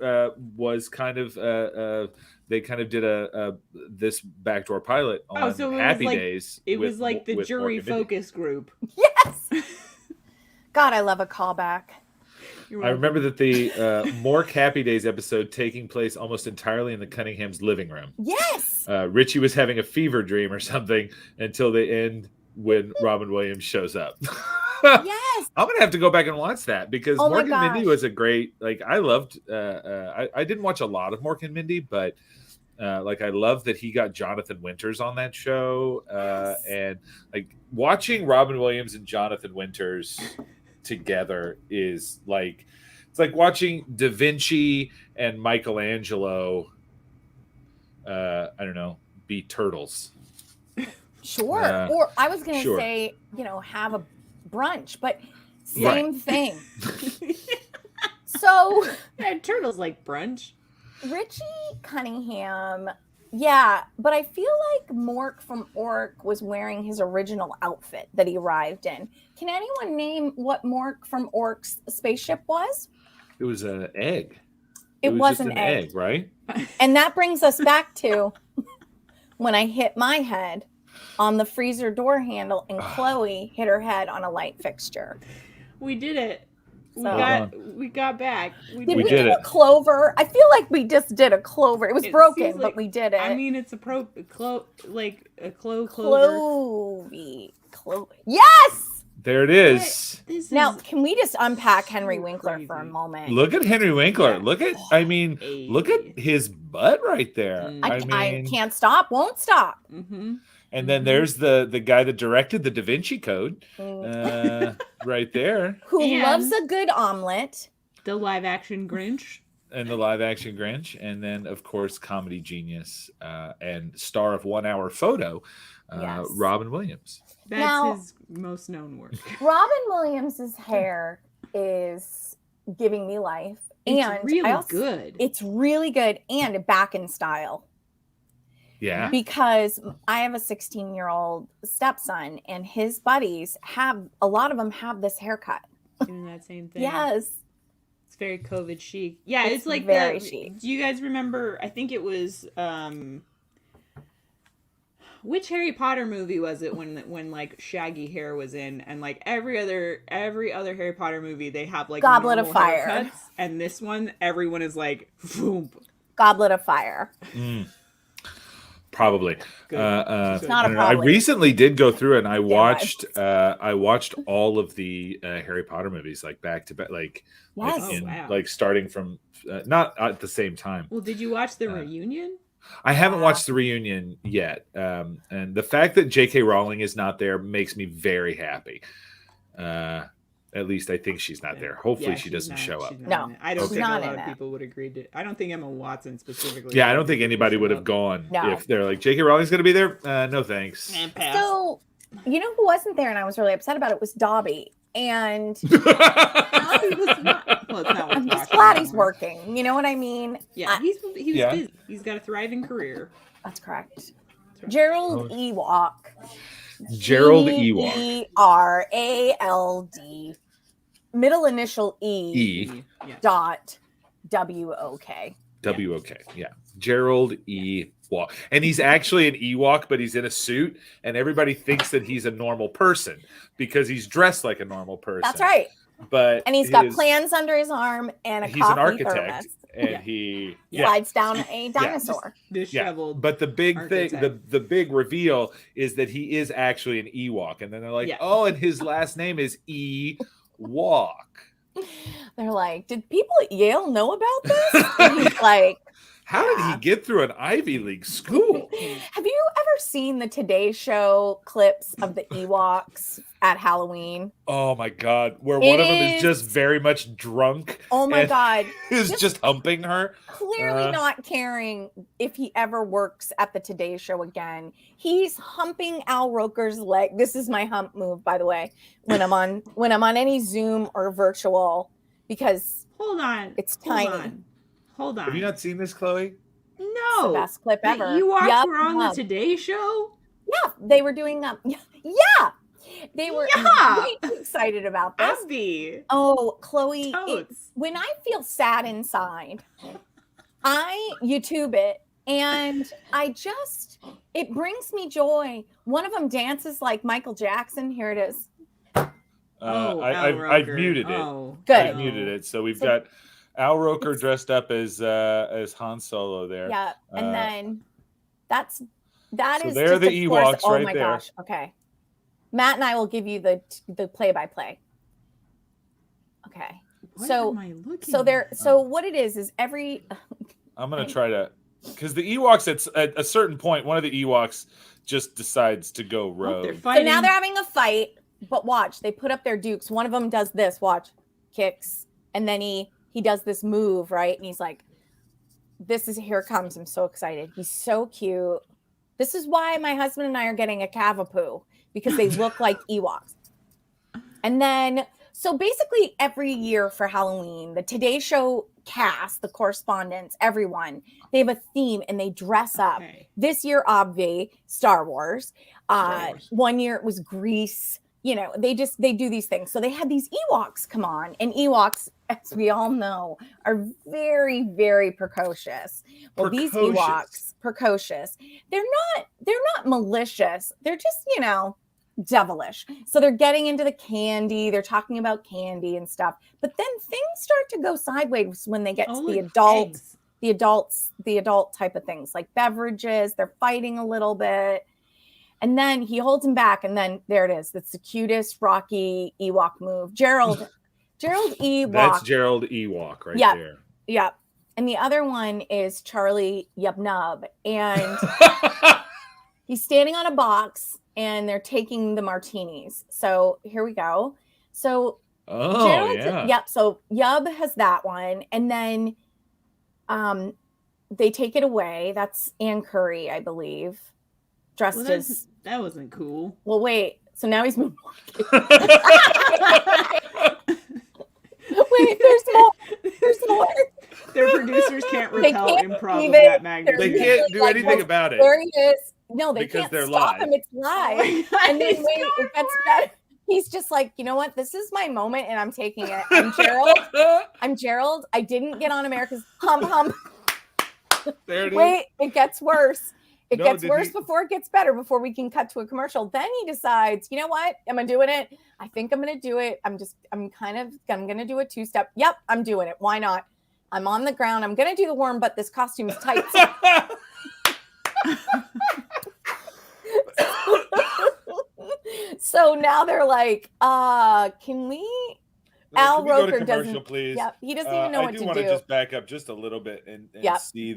was kind of. They kind of did this backdoor pilot on Happy Days. It was like the jury focus group. Yes. God, I love a callback. I remember that the Mork Happy Days episode taking place almost entirely in the Cunningham's living room. Yes. Richie was having a fever dream or something until the end when Robin Williams shows up. Yes. I'm gonna have to go back and watch that because Mork and Mindy was a great. I loved. I didn't watch a lot of Mork and Mindy, but. I love that he got Jonathan Winters on that show, and watching Robin Williams and Jonathan Winters together is it's like watching Da Vinci and Michelangelo I don't know, be turtles. Sure. Or I was going to sure. say, have a brunch, but Right. same thing. So Yeah, turtles like brunch. Richie Cunningham, yeah, but I feel like Mork from Ork was wearing his original outfit that he arrived in. Can anyone name what Mork from Ork's spaceship was? It was an egg. It was just an egg, right? And that brings us back to when I hit my head on the freezer door handle and Chloe hit her head on a light fixture. We did it. We got back. Did we do a clover? I feel like we just did a clover. It was broken, but we did it. I mean, it's a clover. Yes! There it is. Now, can we just unpack Henry Winkler for a moment? Look at Henry Winkler. Look at his butt right there. I can't stop, won't stop. Mm-hmm. And then there's the guy that directed the Da Vinci Code right there. Who loves a good omelet. The live action Grinch. And the live action Grinch. And then, of course, comedy genius and star of 1 Hour Photo, Robin Williams. That's his most known work. Robin Williams' hair is giving me life. It's really good. It's really good and back in style. Yeah. Because I have a 16-year-old stepson and his buddies a lot of them have this haircut. Doing that same thing. Yes. It's very COVID chic. Yeah, it's like very chic. Do you guys remember, I think it was which Harry Potter movie was it when like shaggy hair was in, and like every other Harry Potter movie they have like Goblet of Fire haircuts, and this one everyone is like boom. Goblet of Fire. Probably. It's not a problem. I recently did go through it and I watched all of the Harry Potter movies like back to back, like like starting from not at the same time. Well, did you watch the reunion? I haven't watched the reunion yet. And the fact that J.K. Rowling is not there makes me very happy. At least I think she's not there. Hopefully she doesn't show up. No, I don't think a lot of people would agree to. I don't think Emma Watson specifically. Yeah, I don't think anybody would have gone if they're like, J.K. Rowling's going to be there. No, thanks. So, you know who wasn't there and I was really upset about it was Dobby. And Dobby was not. Well, it's not. I'm just glad he's working. You know what I mean? Yeah, he was busy. He's got a thriving career. That's correct. Gerald Ewok. Gerald Ewok. Gerald. Middle initial E. Dot W-O-K. W-O-K. Yeah. Gerald Ewok. And he's actually an Ewok, but he's in a suit, and everybody thinks that he's a normal person because he's dressed like a normal person. That's right. And he's got plans under his arm and he's an architect. Thermos. And he slides down a dinosaur. Disheveled. But the big thing, the big reveal is that he is actually an Ewok. And then they're like, oh, and his last name is Ewok. They're like, did people at Yale know about this? And he's like, how did he get through an Ivy League school? Have you ever seen the Today Show clips of the Ewoks at Halloween? Oh my God. Where one of them is just very much drunk. Oh my God. Is just humping her. Clearly not caring if he ever works at the Today Show again. He's humping Al Roker's leg. This is my hump move, by the way, when I'm on any Zoom or virtual, because it's tiny. Hold on. Have you not seen this, Chloe? No. It's the best clip ever. You were on the Today Show? Yeah, they were doing they were really excited about this. Abby. Oh, Chloe, when I feel sad inside, I YouTube it and it brings me joy. One of them dances like Michael Jackson. Here it is. I've muted it. Oh, good. I've muted it. So we've got Al Roker dressed up as Han Solo there. Yeah, and then that is. They're the Ewoks right there. Oh my gosh! Okay, Matt and I will give you the play-by-play. Okay, so what it is every. I'm gonna try to, because the Ewoks at a certain point, one of the Ewoks just decides to go rogue. So now they're having a fight, but watch, they put up their dukes. One of them does this. Watch, kicks, and then he does this move, right? And he's like, here it comes. I'm so excited. He's so cute. This is why my husband and I are getting a Cavapoo, because they look like Ewoks. And then, so basically every year for Halloween, the Today Show cast, the correspondents, everyone, they have a theme and they dress up. Okay. This year, obvi, Star Wars. 1 year it was Grease. You know, they do these things. So they had these Ewoks come on, and Ewoks, as we all know, are very, very precocious. Well, these Ewoks, precocious. They're not malicious. They're just, you know, devilish. So they're getting into the candy. They're talking about candy and stuff. But then things start to go sideways when they get to the adult type of things, like beverages. They're fighting a little bit. And then he holds him back, and then there it is. That's the cutest Rocky Ewok move. Gerald Ewok. That's Gerald Ewok right there. Yep. And the other one is Charlie Yubnub. And he's standing on a box, and they're taking the martinis. So here we go. So Yep. So Yub has that one. And then they take it away. That's Ann Curry, I believe. Dressed as... That wasn't cool. Well, wait. So now he's moonwalking. Wait, there's more. Their producers can't repel improv of it. that magnitude. They can't do anything about it. There he is. No, they because can't they're stop live. him. It's live. And then wait, it gets better. He's just like, you know what? This is my moment, and I'm taking it. I'm Gerald. I didn't get on America's Hump. There it is. Wait, it gets worse. It gets worse before it gets better, before we can cut to a commercial. Then he decides, you know what? Am I doing it? I think I'm going to do it. I'm going to do a two-step. Yep, I'm doing it. Why not? I'm on the ground. I'm going to do the worm, but this costume is tight. So now they're like, can we... Al Roker doesn't, please. Yeah, he doesn't even know what to do. I do want to just back up just a little bit and see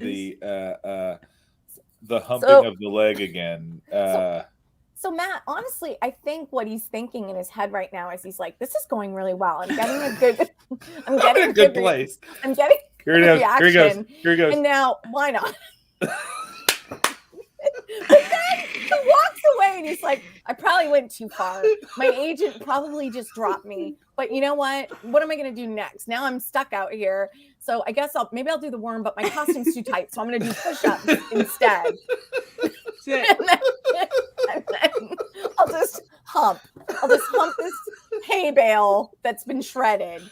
the humping of the leg again. So Matt, honestly, I think what he's thinking in his head right now is he's like, this is going really well. I'm getting a good place. I'm getting Here he goes. And now, why not? But then he walks away and he's like, I probably went too far. My agent probably just dropped me. But you know what? What am I going to do next? Now I'm stuck out here. So I guess maybe I'll do the worm, but my costume's too tight. So I'm going to do push-ups instead. and then I'll just hump this hay bale that's been shredded.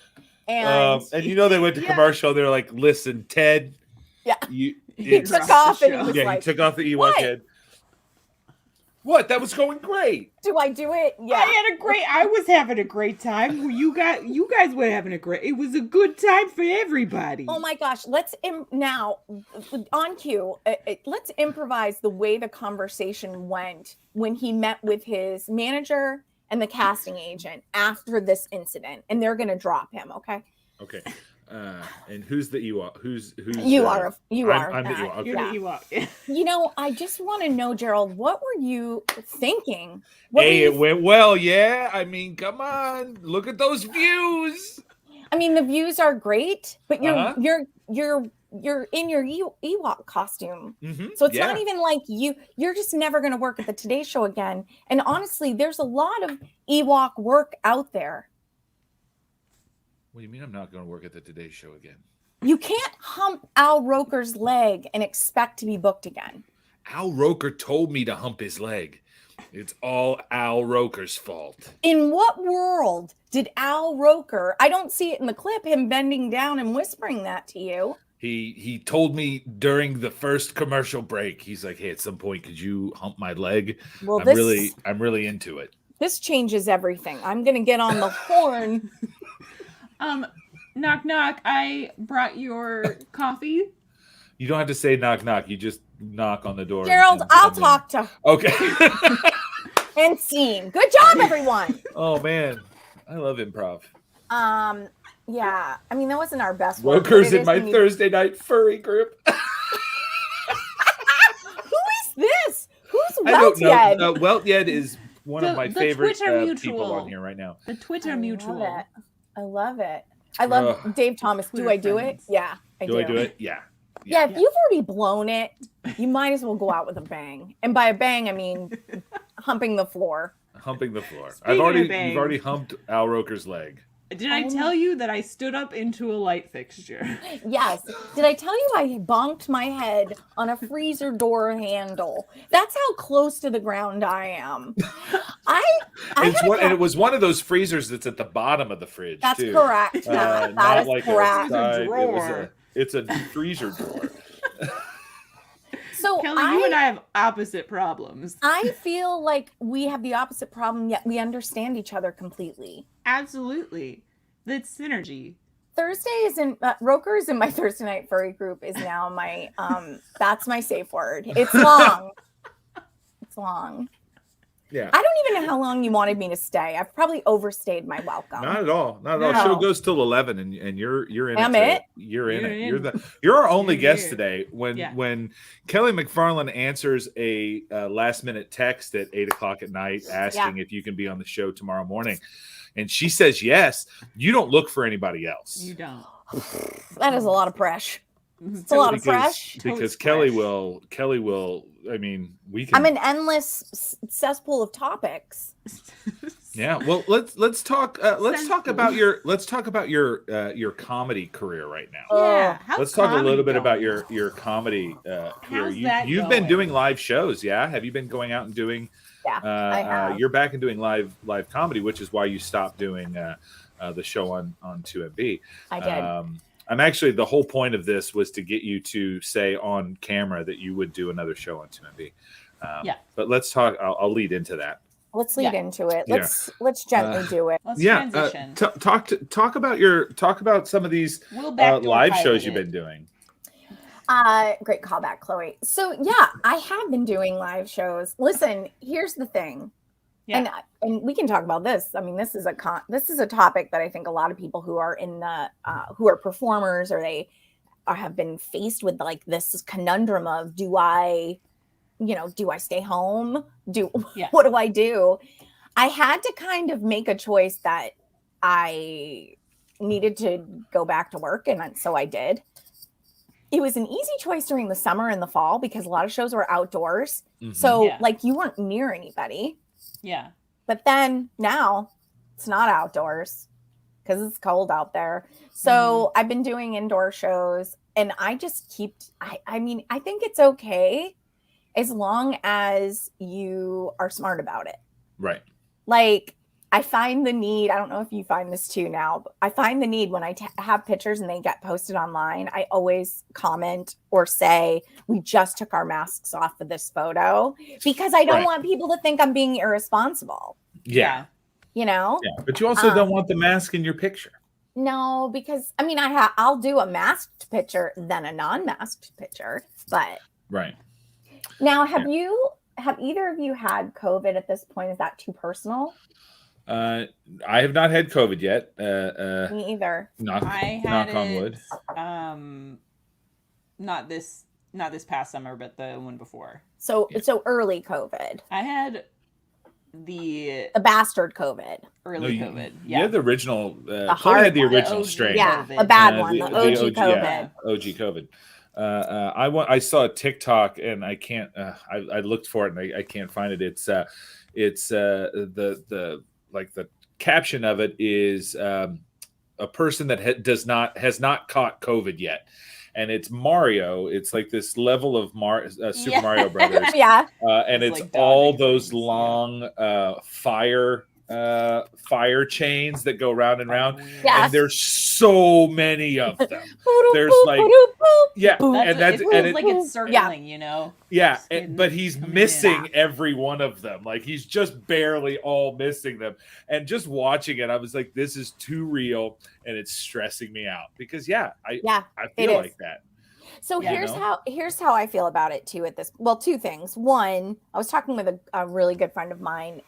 And you know, they went to commercial. They're like, listen, Ted. Yeah. He took off and he was like, he took off the Ewok head. What? That was going great. Do I do it? Yeah. I was having a great time. You guys were having it was a good time for everybody. Oh my gosh. Let's now on cue. Let's improvise the way the conversation went when he met with his manager and the casting agent after this incident, and they're going to drop him. Okay. Okay. And who's the Ewok? Who's you are? I'm the Ewok. Okay. You're the Ewok. You know, I just want to know, Gerald, what were you thinking? It went well, yeah. I mean, come on, look at those views. I mean, the views are great, but you're in your Ewok costume, so it's not even like you're just never going to work at the Today Show again. And honestly, there's a lot of Ewok work out there. What do you mean I'm not going to work at the Today Show again? You can't hump Al Roker's leg and expect to be booked again. Al Roker told me to hump his leg. It's all Al Roker's fault. In what world did Al Roker, I don't see it in the clip, him bending down and whispering that to you. He told me during the first commercial break, he's like, hey, at some point, could you hump my leg? Well, I'm really into it. This changes everything. I'm going to get on the horn. Knock, knock. I brought your coffee. You don't have to say knock, knock. You just knock on the door. Gerald, I'll talk to her. Okay. And scene. Good job, everyone. Oh, man. I love improv. Yeah. I mean, that wasn't our best work. Roker's in my Thursday night furry group. Who is this? Who's I don't know. Weltyed? Weltyed is one of my favorite Twitter people on here right now. The Twitter mutual. I love it. I love Dave Thomas. Do I do it? Yeah, I do. Do I do it? Yeah. Yeah, if you've already blown it, you might as well go out with a bang. And by a bang, I mean humping the floor. Humping the floor. Speaking You've of bangs. already humped Al Roker's leg. Did I tell you that I stood up into a light fixture? Yes. Did I tell you I bonked my head on a freezer door handle? That's how close to the ground I am. And it was one of those freezers that's at the bottom of the fridge. That's too. correct. That is like correct. It's a freezer drawer. So Kelly, you and I have opposite problems. I feel like we have the opposite problem, yet we understand each other completely. Absolutely. That's synergy. Thursday is in Roker is in my Thursday night furry group is now my that's my safe word. It's long. It's long. Yeah. I don't even know how long you wanted me to stay. I've probably overstayed my welcome. Not at all. Not at all. Show goes till 11, and you're in Am it. it? You're in it. You're our only guest today. When Kelly MacFarland answers a last minute text at 8:00 at night asking if you can be on the show tomorrow morning, and she says yes, you don't look for anybody else. You don't. That is a lot of pressure. It's a lot of fresh. Because Kelly will. I mean, we can. I'm an endless cesspool of topics. Yeah. Well, let's talk. Let's talk about your comedy career right now. Yeah. Let's talk a little bit about your comedy career. You've been doing live shows. Yeah. Have you been going out and doing? Yeah. I have. You're back and doing live comedy, which is why you stopped doing the show on 2MB. I did. I'm actually, the whole point of this was to get you to say on camera that you would do another show on 2MB. But let's talk. I'll lead into that. Let's lead into it. Let's gently do it. Let's transition. Talk about some of these live shows you've been doing. Great callback, Chloe. So yeah, I have been doing live shows. Listen, here's the thing. Yeah. And we can talk about this. I mean, this is a topic that I think a lot of people who are in the who are performers or they have been faced with like this conundrum of do I stay home? What do I do? I had to kind of make a choice that I needed to go back to work, and so I did. It was an easy choice during the summer and the fall because a lot of shows were outdoors. Mm-hmm. So like you weren't near anybody. Yeah. But then now it's not outdoors because it's cold out there. So I've been doing indoor shows and I just I mean, I think it's okay as long as you are smart about it. Right. Like I find the need, I don't know if you find this too now, but I find the need when I have pictures and they get posted online, I always comment or say, we just took our masks off for this photo because I don't want people to think I'm being irresponsible. Yeah. You know? Yeah. But you also don't want the mask in your picture. No, because I mean, I'll do a masked picture than a non-masked picture, but. Right. Now, have either of you had COVID at this point? Is that too personal? I have not had COVID yet. Me either. Knock on wood. Not this past summer, but the one before. So early COVID. I had the bastard COVID. Early COVID. Yeah. You had the original. Chloe had the original strain. Yeah, a bad one. The OG COVID. Yeah, OG COVID. I saw a TikTok and I can't. I looked for it and I can't find it. It's the caption of it is a person that has not caught COVID yet, and it's Mario. It's like this level of Super Mario Brothers. Yeah, and it's like all those long fire chains that go round and round. Yes. And there's so many of them. There's like it's circling, you know. Yeah, but he's missing every one of them. Like he's just barely all missing them. And just watching it, I was like, this is too real, and it's stressing me out because I feel like that. So here's how I feel about it too. Two things. One, I was talking with a really good friend of mine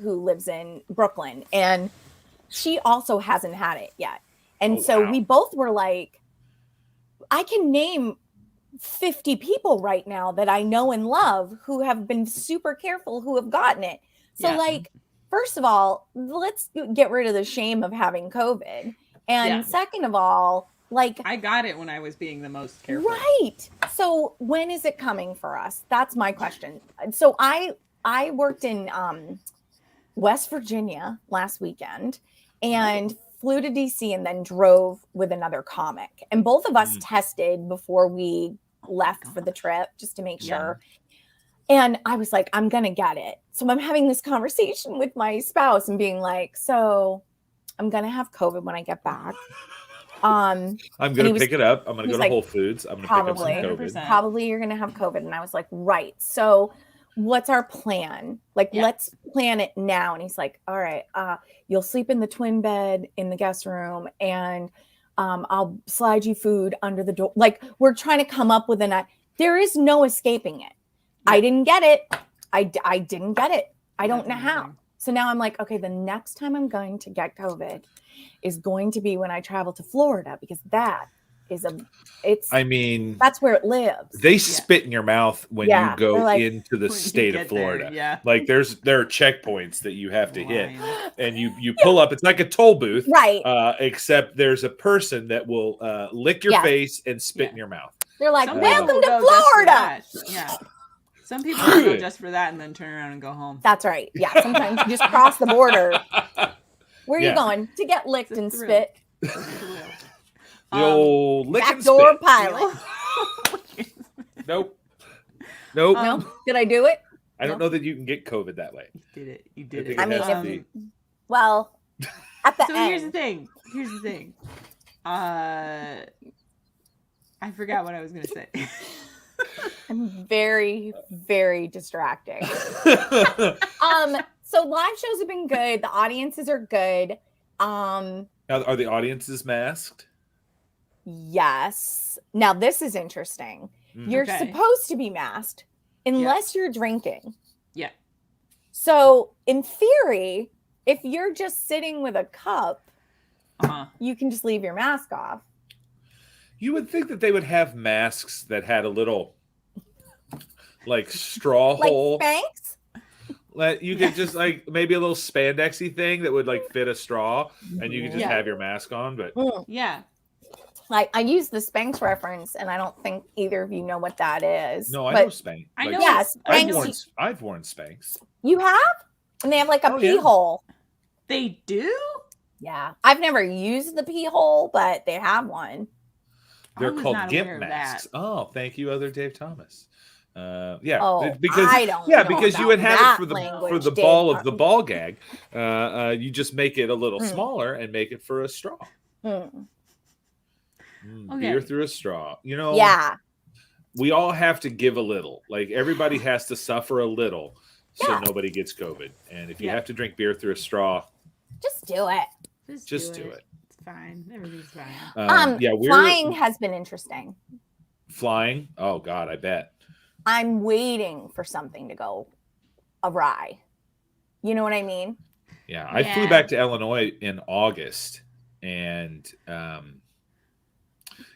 who lives in Brooklyn, and she also hasn't had it yet. And we both were like, I can name 50 people right now that I know and love who have been super careful, who have gotten it. So first of all, let's get rid of the shame of having COVID. And second of all, Like, I got it when I was being the most careful. right. So when is it coming for us? That's my question. So I worked in West Virginia last weekend and flew to DC and then drove with another comic. And both of us tested before we left for the trip just to make sure. And I was like, I'm going to get it. So I'm having this conversation with my spouse and being like, so I'm going to have COVID when I get back. I'm going to pick it up. I'm going to go to Whole Foods. I'm going to pick up some COVID. Probably you're going to have COVID. And I was like, right. So what's our plan? Like, let's plan it now. And he's like, all right, you'll sleep in the twin bed in the guest room and I'll slide you food under the door. Like, we're trying to come up with there is no escaping it. Yeah. I didn't get it. I didn't get it. I don't know how. So now I'm like, okay, the next time I'm going to get COVID is going to be when I travel to Florida, because that's where it lives. They spit in your mouth when you go into the state of Florida. Like there are checkpoints that you have to hit, and you pull up. It's like a toll booth, right? Except there's a person that will lick your face and spit in your mouth. They're like, welcome to Florida. Yeah. Some people go just for that and then turn around and go home. That's right. Yeah. Sometimes you just cross the border. Where are you going? To get licked and spit. The old lick and spit. Backdoor pilot. Nope. No? Did I do it? I don't know that you can get COVID that way. You did it. I mean, well, at the end. So here's the thing. I forgot what I was going to say. I'm very, very distracting. So live shows have been good. The audiences are good. Now, are the audiences masked? Yes. Now this is interesting. You're supposed to be masked unless you're drinking. Yeah. So in theory, if you're just sitting with a cup, you can just leave your mask off. You would think that they would have masks that had a little, like, straw hole. Like Spanx? You could just, like, maybe a little spandexy thing that would, like, fit a straw, and you could just have your mask on. But yeah. Like, I use the Spanx reference, and I don't think either of you know what that is. No, I know Spanx. I know. Yes, I've worn Spanx. You have? And they have, like, a pee hole. They do? Yeah. I've never used the pee hole, but they have one. They're called GIMP masks. Oh, thank you, other Dave Thomas. Because you would have it for the ball of the ball gag. You just make it a little smaller and make it for a straw. Beer through a straw. You know, we all have to give a little. Like, everybody has to suffer a little so nobody gets COVID. And if you have to drink beer through a straw, just do it. Just do it. Fine. Everything's fine. Flying has been interesting. Flying? Oh God, I bet. I'm waiting for something to go awry. You know what I mean? Yeah. I flew back to Illinois in August, and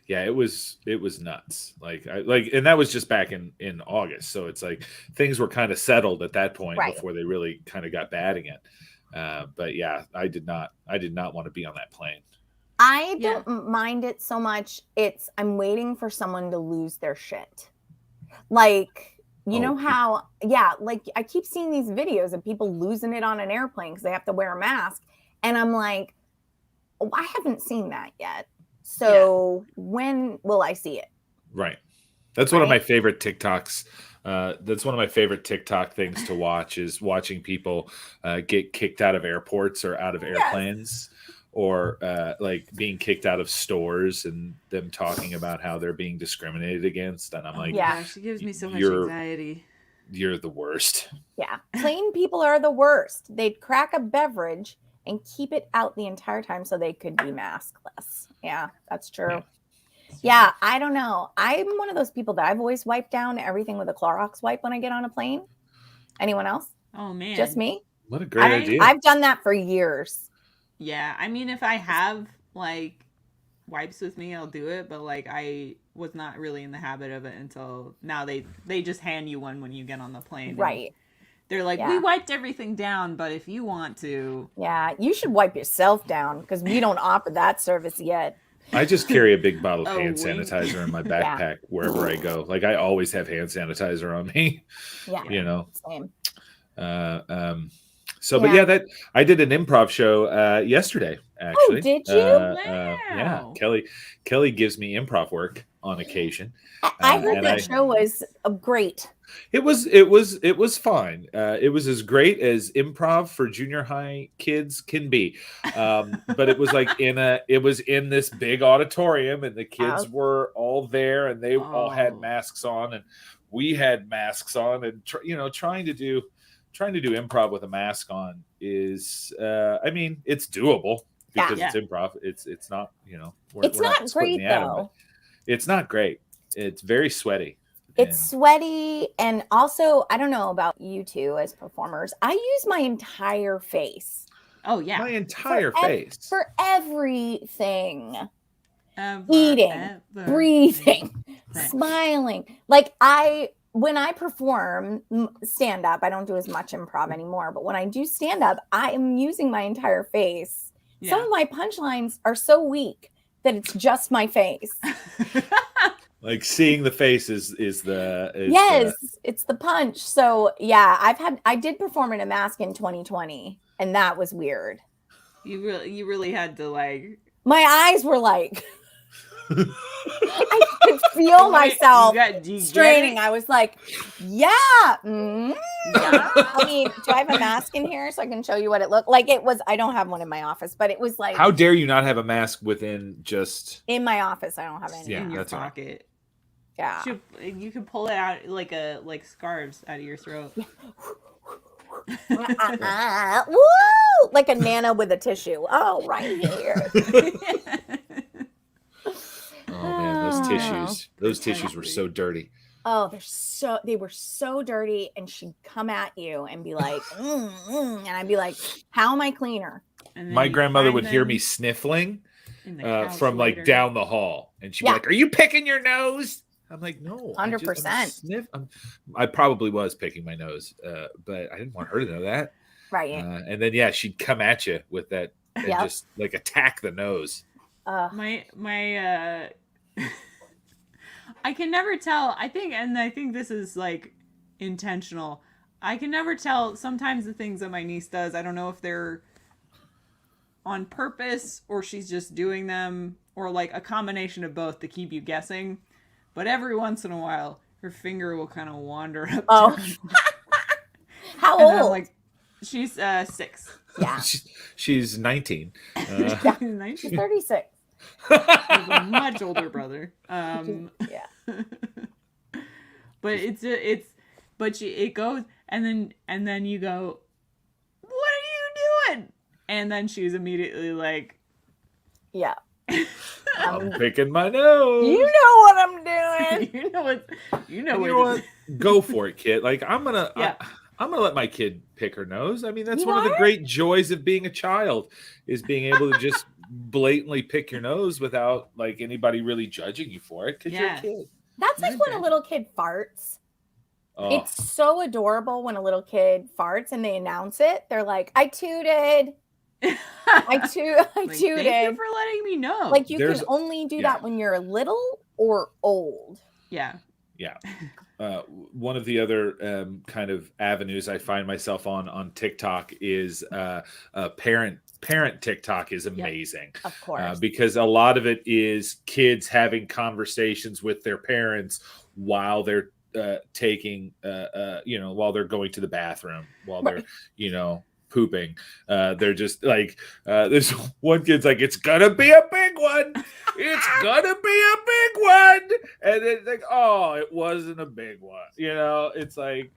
it was nuts. And that was just back in August. So it's like things were kind of settled at that point before they really kind of got bad again. But yeah, I did not want to be on that plane. I don't mind it so much. I'm waiting for someone to lose their shit. Like, you know how, like I keep seeing these videos of people losing it on an airplane because they have to wear a mask. And I'm like, I haven't seen that yet. So when will I see it? Right. That's one of my favorite TikToks. That's one of my favorite TikTok things to watch, is watching people get kicked out of airports or out of airplanes, or like being kicked out of stores, and them talking about how they're being discriminated against. And I'm like, she gives me so much anxiety. You're the worst. Yeah. Plain people are the worst. They'd crack a beverage and keep it out the entire time so they could be maskless. Yeah, that's true. Yeah, I don't know. I'm one of those people that I've always wiped down everything with a Clorox wipe when I get on a plane. Anyone else? Oh, man. Just me? What a great idea. I've done that for years. Yeah, I mean, if I have, like, wipes with me, I'll do it. But, like, I was not really in the habit of it until now. They just hand you one when you get on the plane. Right. They're like, we wiped everything down, but if you want to. Yeah, you should wipe yourself down, because we don't offer that service yet. I just carry a big bottle of Oh, hand wink. sanitizer in my backpack wherever I go. Like I always have hand sanitizer on me. Yeah. You know. Same. But yeah, that I did an improv show yesterday. Actually, did you? Yeah, Wow. Kelly gives me improv work on occasion. I heard that show was great. It was fine. It was as great as improv for junior high kids can be. But it was like it was in this big auditorium, and the kids were all there, and they all had masks on, and we had masks on, and trying to do improv with a mask on is I mean, it's doable because it's improv. It's not, it's not great though. It's not great. It's very sweaty. It's sweaty, and also I don't know about you two as performers. I use my entire face. Oh yeah, my entire face for everything. Eating, breathing, smiling. Like when I perform stand up, I don't do as much improv anymore, but when I do stand up, I am using my entire face. Yeah. Some of my punchlines are so weak that it's just my face. Like seeing the face is it's the punch. So yeah, I did perform in a mask in 2020, and that was weird. You really had to like. My eyes were like. I could feel myself straining. I was like, yeah. I mean, do I have a mask in here so I can show you what it looked like? It was, I don't have one in my office, but it was like. How dare you not have a mask within just. In my office, I don't have any. In your pocket. Yeah. You could pull it out like scarves out of your throat. Woo! Like a Nana with a tissue. Oh, right here. Oh man, those tissues were so dirty. Oh, they were so dirty, and she'd come at you and be like, and I'd be like, how am I cleaner? My grandmother would hear me sniffling from like down the hall, and she'd be like, are you picking your nose? I'm like, no, 100%. I probably was picking my nose, but I didn't want her to know that. Right. And then she'd come at you with that and just like attack the nose. My I can never tell. I think this is like intentional. I can never tell. Sometimes the things that my niece does, I don't know if they're on purpose or she's just doing them, or like a combination of both to keep you guessing. But every once in a while, her finger will kind of wander up. Oh, how old? Like, she's 6. Yeah, she's 19. She's 36. Has a much older brother. Yeah. But it goes, and then you go, what are you doing? And then she's immediately like, yeah. I'm picking my nose. You know what I'm doing. you know what? Go for it, kid. Like I'm gonna let my kid pick her nose. I mean, that's one of the great joys of being a child, is being able to just blatantly pick your nose without like anybody really judging you for it, because you're a kid. That's like when a little kid farts. Oh. It's so adorable when a little kid farts and they announce it. They're like, I tooted. I tooted. Thank you for letting me know. Like can only do that when you're little or old. Yeah. Yeah. One of the other kind of avenues I find myself on TikTok is parent TikTok is amazing. Yep, of course. Because a lot of it is kids having conversations with their parents while they're taking while they're going to the bathroom, while they're pooping. They're just like there's one kid's like, it's gonna be a big one, it's gonna be a big one, and it's like, oh, it wasn't a big one. It's like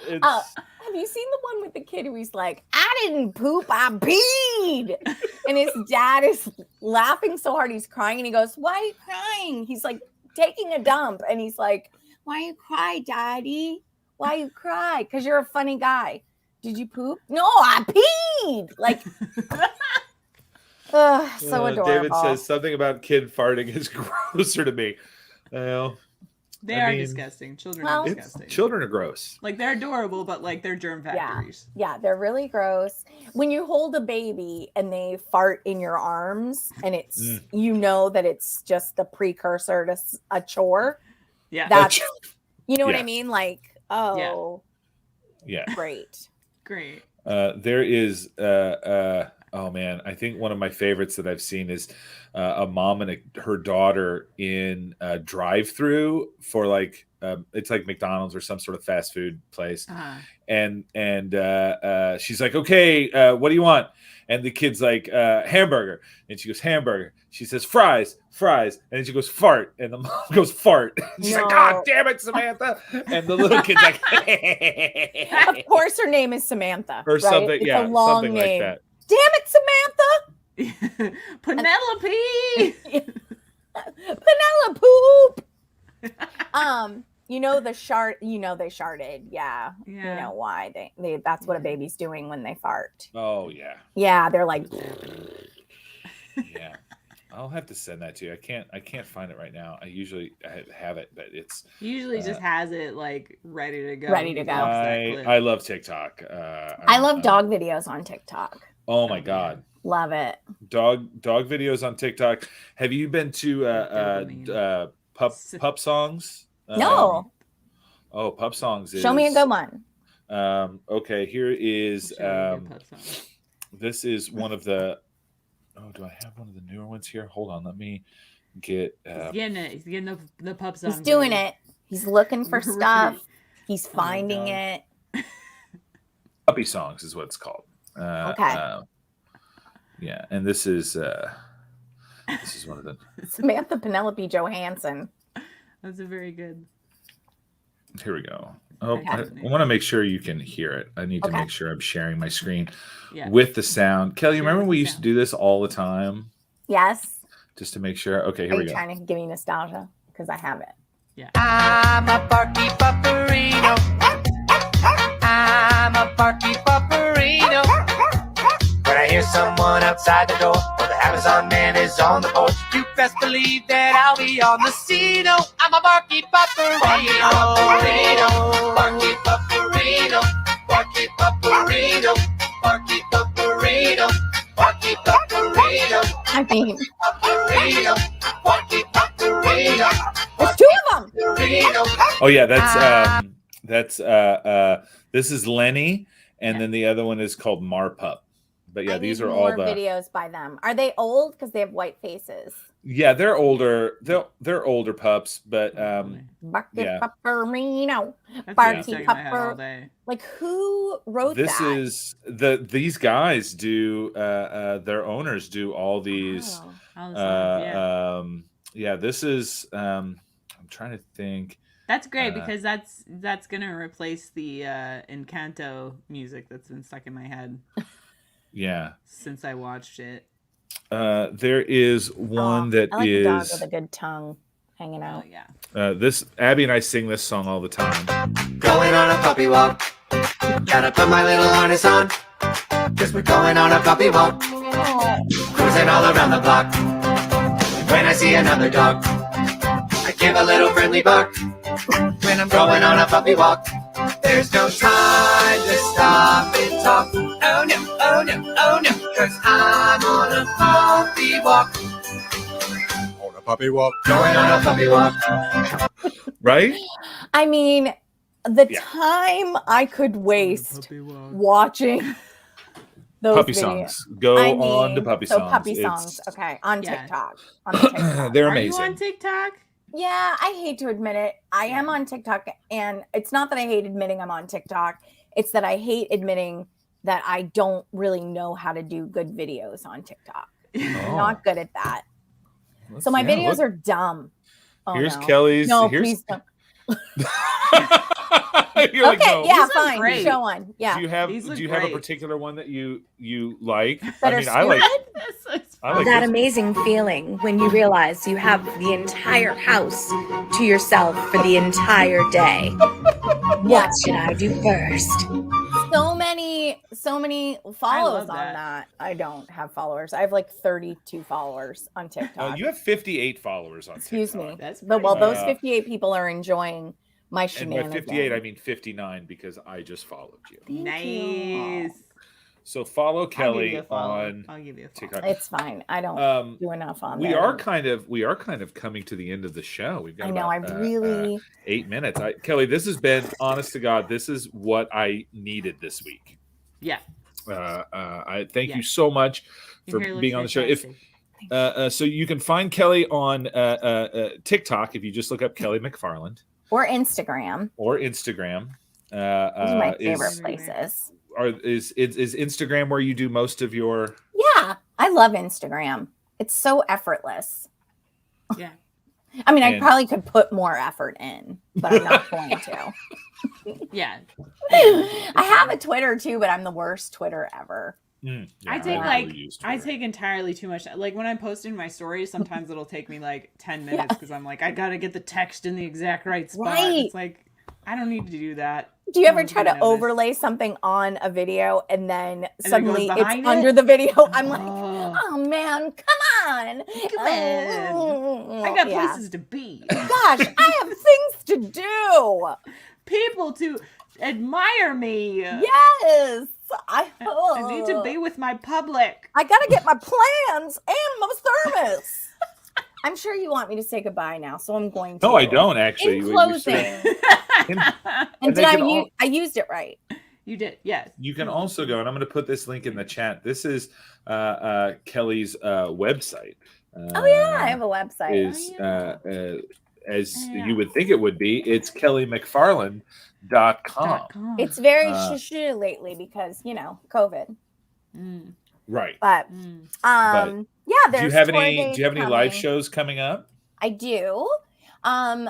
have you seen the one with the kid who he's like, I didn't poop, I peed, and his dad is laughing so hard he's crying, and he goes, why are you crying? He's like taking a dump, and he's like, why you cry, daddy? Why you cry? Because you're a funny guy. Did you poop? No, I peed. Like, so adorable. David says something about kid farting is grosser to me. Well, They are disgusting. Children are disgusting. Children are gross. Like, they're adorable, but like they're germ factories. Yeah, they're really gross. When you hold a baby and they fart in your arms, and it's you know that it's just the precursor to a chore. Yeah, that's what I mean. Like, yeah, great. There is oh man, I think one of my favorites that I've seen is a mom and her daughter in a drive-through for like it's like McDonald's or some sort of fast food place, and she's like, okay, what do you want? And the kid's like, hamburger, and she goes, hamburger. She says, fries, and then she goes, fart, and the mom goes, fart. She's like, God damn it, Samantha! And the little kid's like, of course, her name is Samantha, or something, it's a long something name. like that. Damn it, Samantha! Penelope! Penelope poop! You know they sharded. Yeah. You know why they that's what a baby's doing when they fart. Oh yeah. Yeah, they're like yeah. I'll have to send that to you. I can't find it right now. I usually have it, but it's usually just has it like ready to go. I love TikTok. I love dog videos on TikTok. Oh my God. Love it. Dog videos on TikTok. Have you been to pup songs? No. Pup songs. Show me a good one. Okay, here is this is one of the do I have one of the newer ones here? Hold on, let me get He's getting the pup songs. He's doing it. He's looking for stuff. He's finding it. Puppy songs is what it's called. Okay. Yeah, and this is one of the Samantha Penelope Johansson. That's a very good. Here we go. Oh, I want to make sure you can hear it. I need to make sure I'm sharing my screen with the sound. Kelly, remember we used to do this all the time? Yes. Just to make sure. Okay, here we go. Are you trying to give me nostalgia? Because I have it. Yeah. I'm a barky pupperino. I'm a barky pupperino. When I hear someone outside the door, or the Amazon man is on the porch, you best believe that I'll be on the scene. Oh, I'm a barky pupperino. Barky pupperino. Barky pupperino. Barky pupperino. Barky pupperino. I mean, pupperino. Barky pupperino. there's two of them. Oh yeah, that's this is Lenny, and then the other one is called Marpup. But yeah, these are all the videos by them. Are they old? Because they have white faces. Yeah, they're older. They're older pups, but Barky Pupperino. Barky Pupper. Like, who wrote this? That? Is these guys do their owners do all these? Yeah, this is. I'm trying to think. That's great because that's gonna replace the Encanto music that's been stuck in my head. Yeah. Since I watched it. There is one that I like is a dog with a good tongue hanging out. This Abby and I sing this song all the time. Going on a puppy walk. Gotta put my little harness on. Cause we're going on a puppy walk. Cruising all around the block. When I see another dog, I give a little friendly bark. When I'm going on a puppy walk, there's no time to stop and talk. Oh no, oh no, oh no, cause I'm on a puppy walk. On a puppy walk. Going on a puppy walk. Right? I mean, the time I could waste watching those puppy videos. Songs. Go on to puppy songs. Puppy songs. Okay, on TikTok. On TikTok. They're amazing. Are you on TikTok? Yeah, I hate to admit it. I am on TikTok, and it's not that I hate admitting I'm on TikTok. It's that I hate admitting that I don't really know how to do good videos on TikTok. I'm not good at that. So my videos are dumb. Oh, here's no. Kelly's. No, here's... please don't. You're like, no. Yeah, fine. Show one. Yeah. Do you have a particular one that you like? I like that amazing feeling when you realize you have the entire house to yourself for the entire day. What should I do first? So many many follows love on that. that. I don't have followers. I have like 32 followers on TikTok. You have 58 followers on Excuse TikTok. me. That's But well, those Uh, 58 people are enjoying my And shenanigans. by 58, I mean 59 because I just followed you. Thank you. Nice. So follow I'll give Kelly you a follow. on I'll give you a follow. TikTok. It's fine. I don't do enough on there. We are kind of coming to the end of the show. We've got I know. about, I really 8 minutes. Kelly, this has been, honest to God, this is what I needed this week. Yeah. I thank you so much for Your hair being on the looks show. If fantastic. so, you can find Kelly on TikTok if you just look up Kelly MacFarland or Instagram. Those Those are my favorite places. Is Instagram where you do most of your? Yeah, I love Instagram. It's so effortless. Yeah. I mean, I And- probably could put more effort in, but I'm not going to. Yeah. I have a Twitter too, but I'm the worst Twitter ever. I take really use I Twitter. take entirely too much. Like when I'm posting my stories, sometimes it'll take me like 10 minutes because I'm like, I gotta get the text in the exact right spot. Right. It's like I don't need to do that. Do you ever Someone's try gonna to notice. overlay something on a video and then it suddenly goes it's behind under it? the video? I'm like, Oh. oh man, come on. I got Yeah. places to be. Gosh, I have things to do. People to admire me. Yes. I need to be with my public. I gotta get my plans and my thermos. I'm sure you want me to say goodbye now, so I'm going to. No, I don't actually. In We closing, And and they did can I used it right? You did, yes. you can also go, and I'm going to put this link in the chat. This is Kelly's website. Oh yeah, I have a website. Is as Yeah. you would think it would be. It's kellymacfarland.com. It's very Uh, lately because COVID. Right. But yeah, there's Do you have tour any dates live coming. shows coming up? I do. I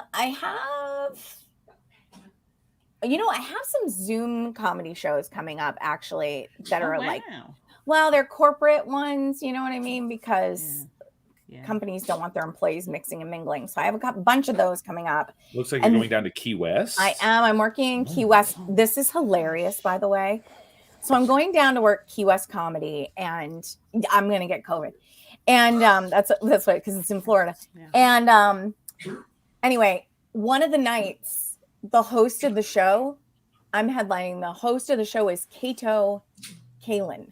have some Zoom comedy shows coming up actually that are they're corporate ones, you know what I mean? Because companies don't want their employees mixing and mingling. So I have a bunch of those coming up. Looks like you're going down to Key West. I am. I'm working in Key West. This is hilarious, by the way. So I'm going down to work Key West comedy, and I'm going to get COVID. And that's why, because it's in Florida. Yeah. And anyway, one of the nights, the host of the show, I'm headlining. The host of the show is Kato Kalin,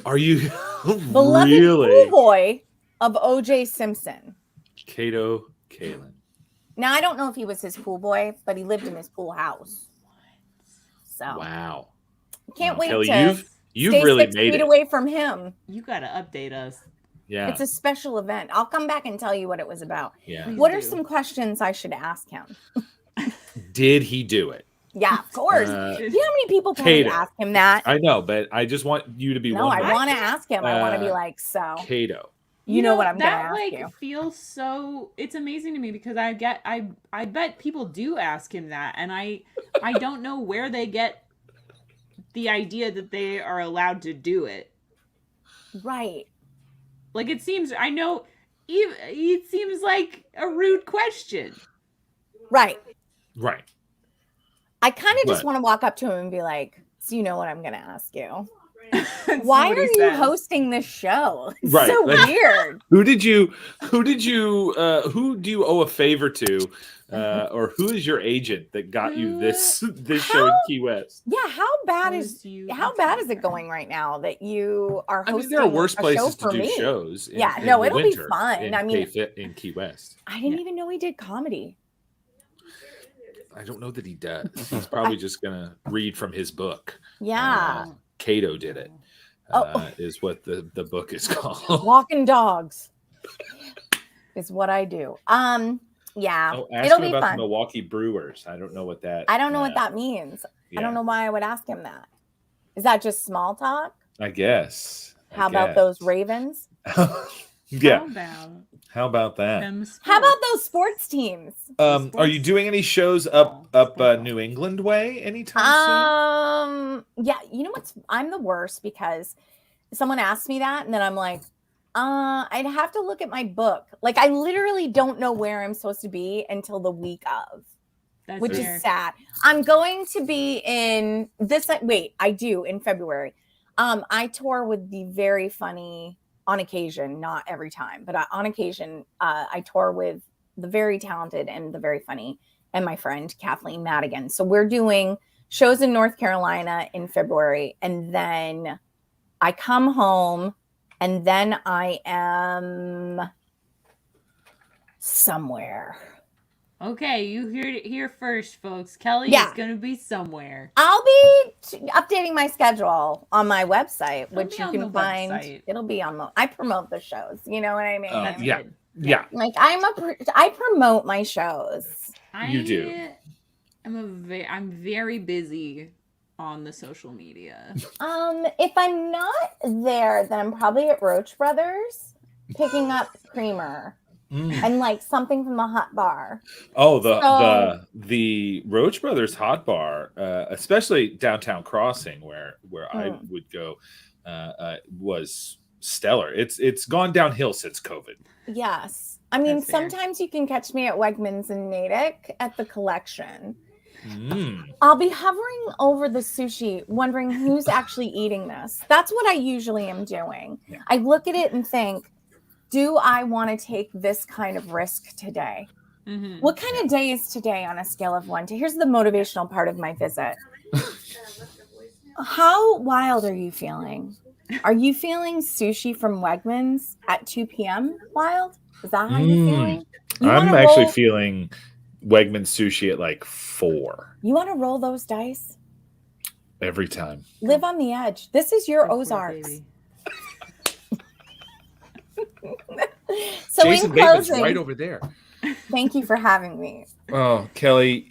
Are you beloved really? pool boy of O.J. Simpson. Kato Kalin. Now I don't know if he was his pool boy, but he lived in his pool house. So Wow. can't wait Kelly, to you've stay really 6 made feet it. away from him. You got to update us. Yeah. It's a special event. I'll come back and tell you what it was about. Yeah. Please What are do. some questions I should ask him? Did he do it? Yeah, of course. Do you know how many people can Kato. ask him that? I know, but I just want you to be No, one. I of them. want to ask him. I want to be like, so Kato. you know what I'm going to that ask like you. feels so. It's amazing to me because I bet people do ask him that, and I don't know where they get the idea that they are allowed to do it. Right. Like it seems. I know. It seems like a rude question. Right. Right. I kind of just But- want to walk up to him and be like, so you know what I'm going to ask you. And see Why what are he you says. hosting this show? It's Right, so like- weird. Who do you owe a favor to, or who is your agent that got you this show in Key West? Yeah, how bad is Is it going right now that you are I hosting mean, there are worse a show places to for do me? shows. Yeah, in no, the it'll be winter fun. In I mean- in Key West. I didn't even know he did comedy. I don't know that he does. He's probably just gonna read from his book. Yeah. Cato did it. Oh. Is what the book is called. Walking dogs is what I do. Yeah. Oh, ask It'll him be about fun. the Milwaukee Brewers. I don't know what that. I don't know what that means. I don't know why I would ask him that. Is that just small talk? I guess. How about those Ravens? Yeah. How How about that? How about those sports teams? Are you doing any shows up New England way anytime Yeah, you know what's I'm the worst because someone asked me that and then I'm like, I'd have to look at my book. Like I literally don't know where I'm supposed to be until the week of. That's which fair. is sad. I'm going to be in this. Wait, I do in February. I tour with the very funny, on occasion, not every time, but on occasion, I tour with the very talented and the very funny and my friend Kathleen Madigan. So we're doing shows in North Carolina in February, and then I come home, and then I am somewhere. Okay, you heard it here first, folks. Kelly Yeah. is going to be somewhere. I'll be updating my schedule on my website, It'll which be you on can the find. website. It'll be on the. I promote the shows. You know what I mean? That's Yeah. good. Yeah. Like I promote my shows. You do. I'm very busy on the social media. If I'm not there, then I'm probably at Roach Brothers picking up creamer and like something from the hot bar. Oh, So- the Roach Brothers hot bar, especially downtown Crossing, where I would go, was stellar. It's gone downhill since COVID. Yes. I mean, That's fair. sometimes you can catch me at Wegmans in Natick at the collection. Mm. I'll be hovering over the sushi, wondering who's actually eating this. That's what I usually am doing. Yeah. I look at it and think, do I want to take this kind of risk today? Mhm. What kind of day is today on a scale of 1 to? Here's the motivational part of my visit. How wild are you feeling? Are you feeling sushi from Wegmans at 2 p.m. wild? Is that how you're feeling? You I'm wanna actually roll- feeling Wegman sushi at like 4 You want to roll those dice? every time. Live on the edge. This is your Go for it, Ozarks. baby. So Jason in Bateman's closing, right over there. thank you for having me. Oh, Kelly,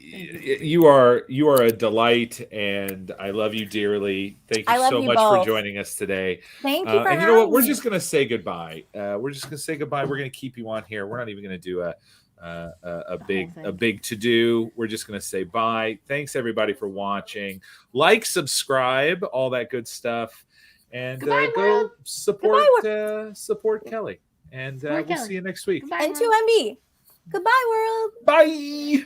you are a delight, and I love you dearly. Thank I you love so you much both. for joining us today. Thank you for and having you know what? We're me. just gonna say goodbye. We're just gonna say goodbye. We're gonna keep you on here. We're not even gonna do a big to do. We're just gonna say bye. Thanks everybody for watching. Like, subscribe, all that good stuff, and Goodbye, go world. support Kelly. And Support we'll Kelly. see you next week. Goodbye, And world. 2MB. Goodbye, world. Bye.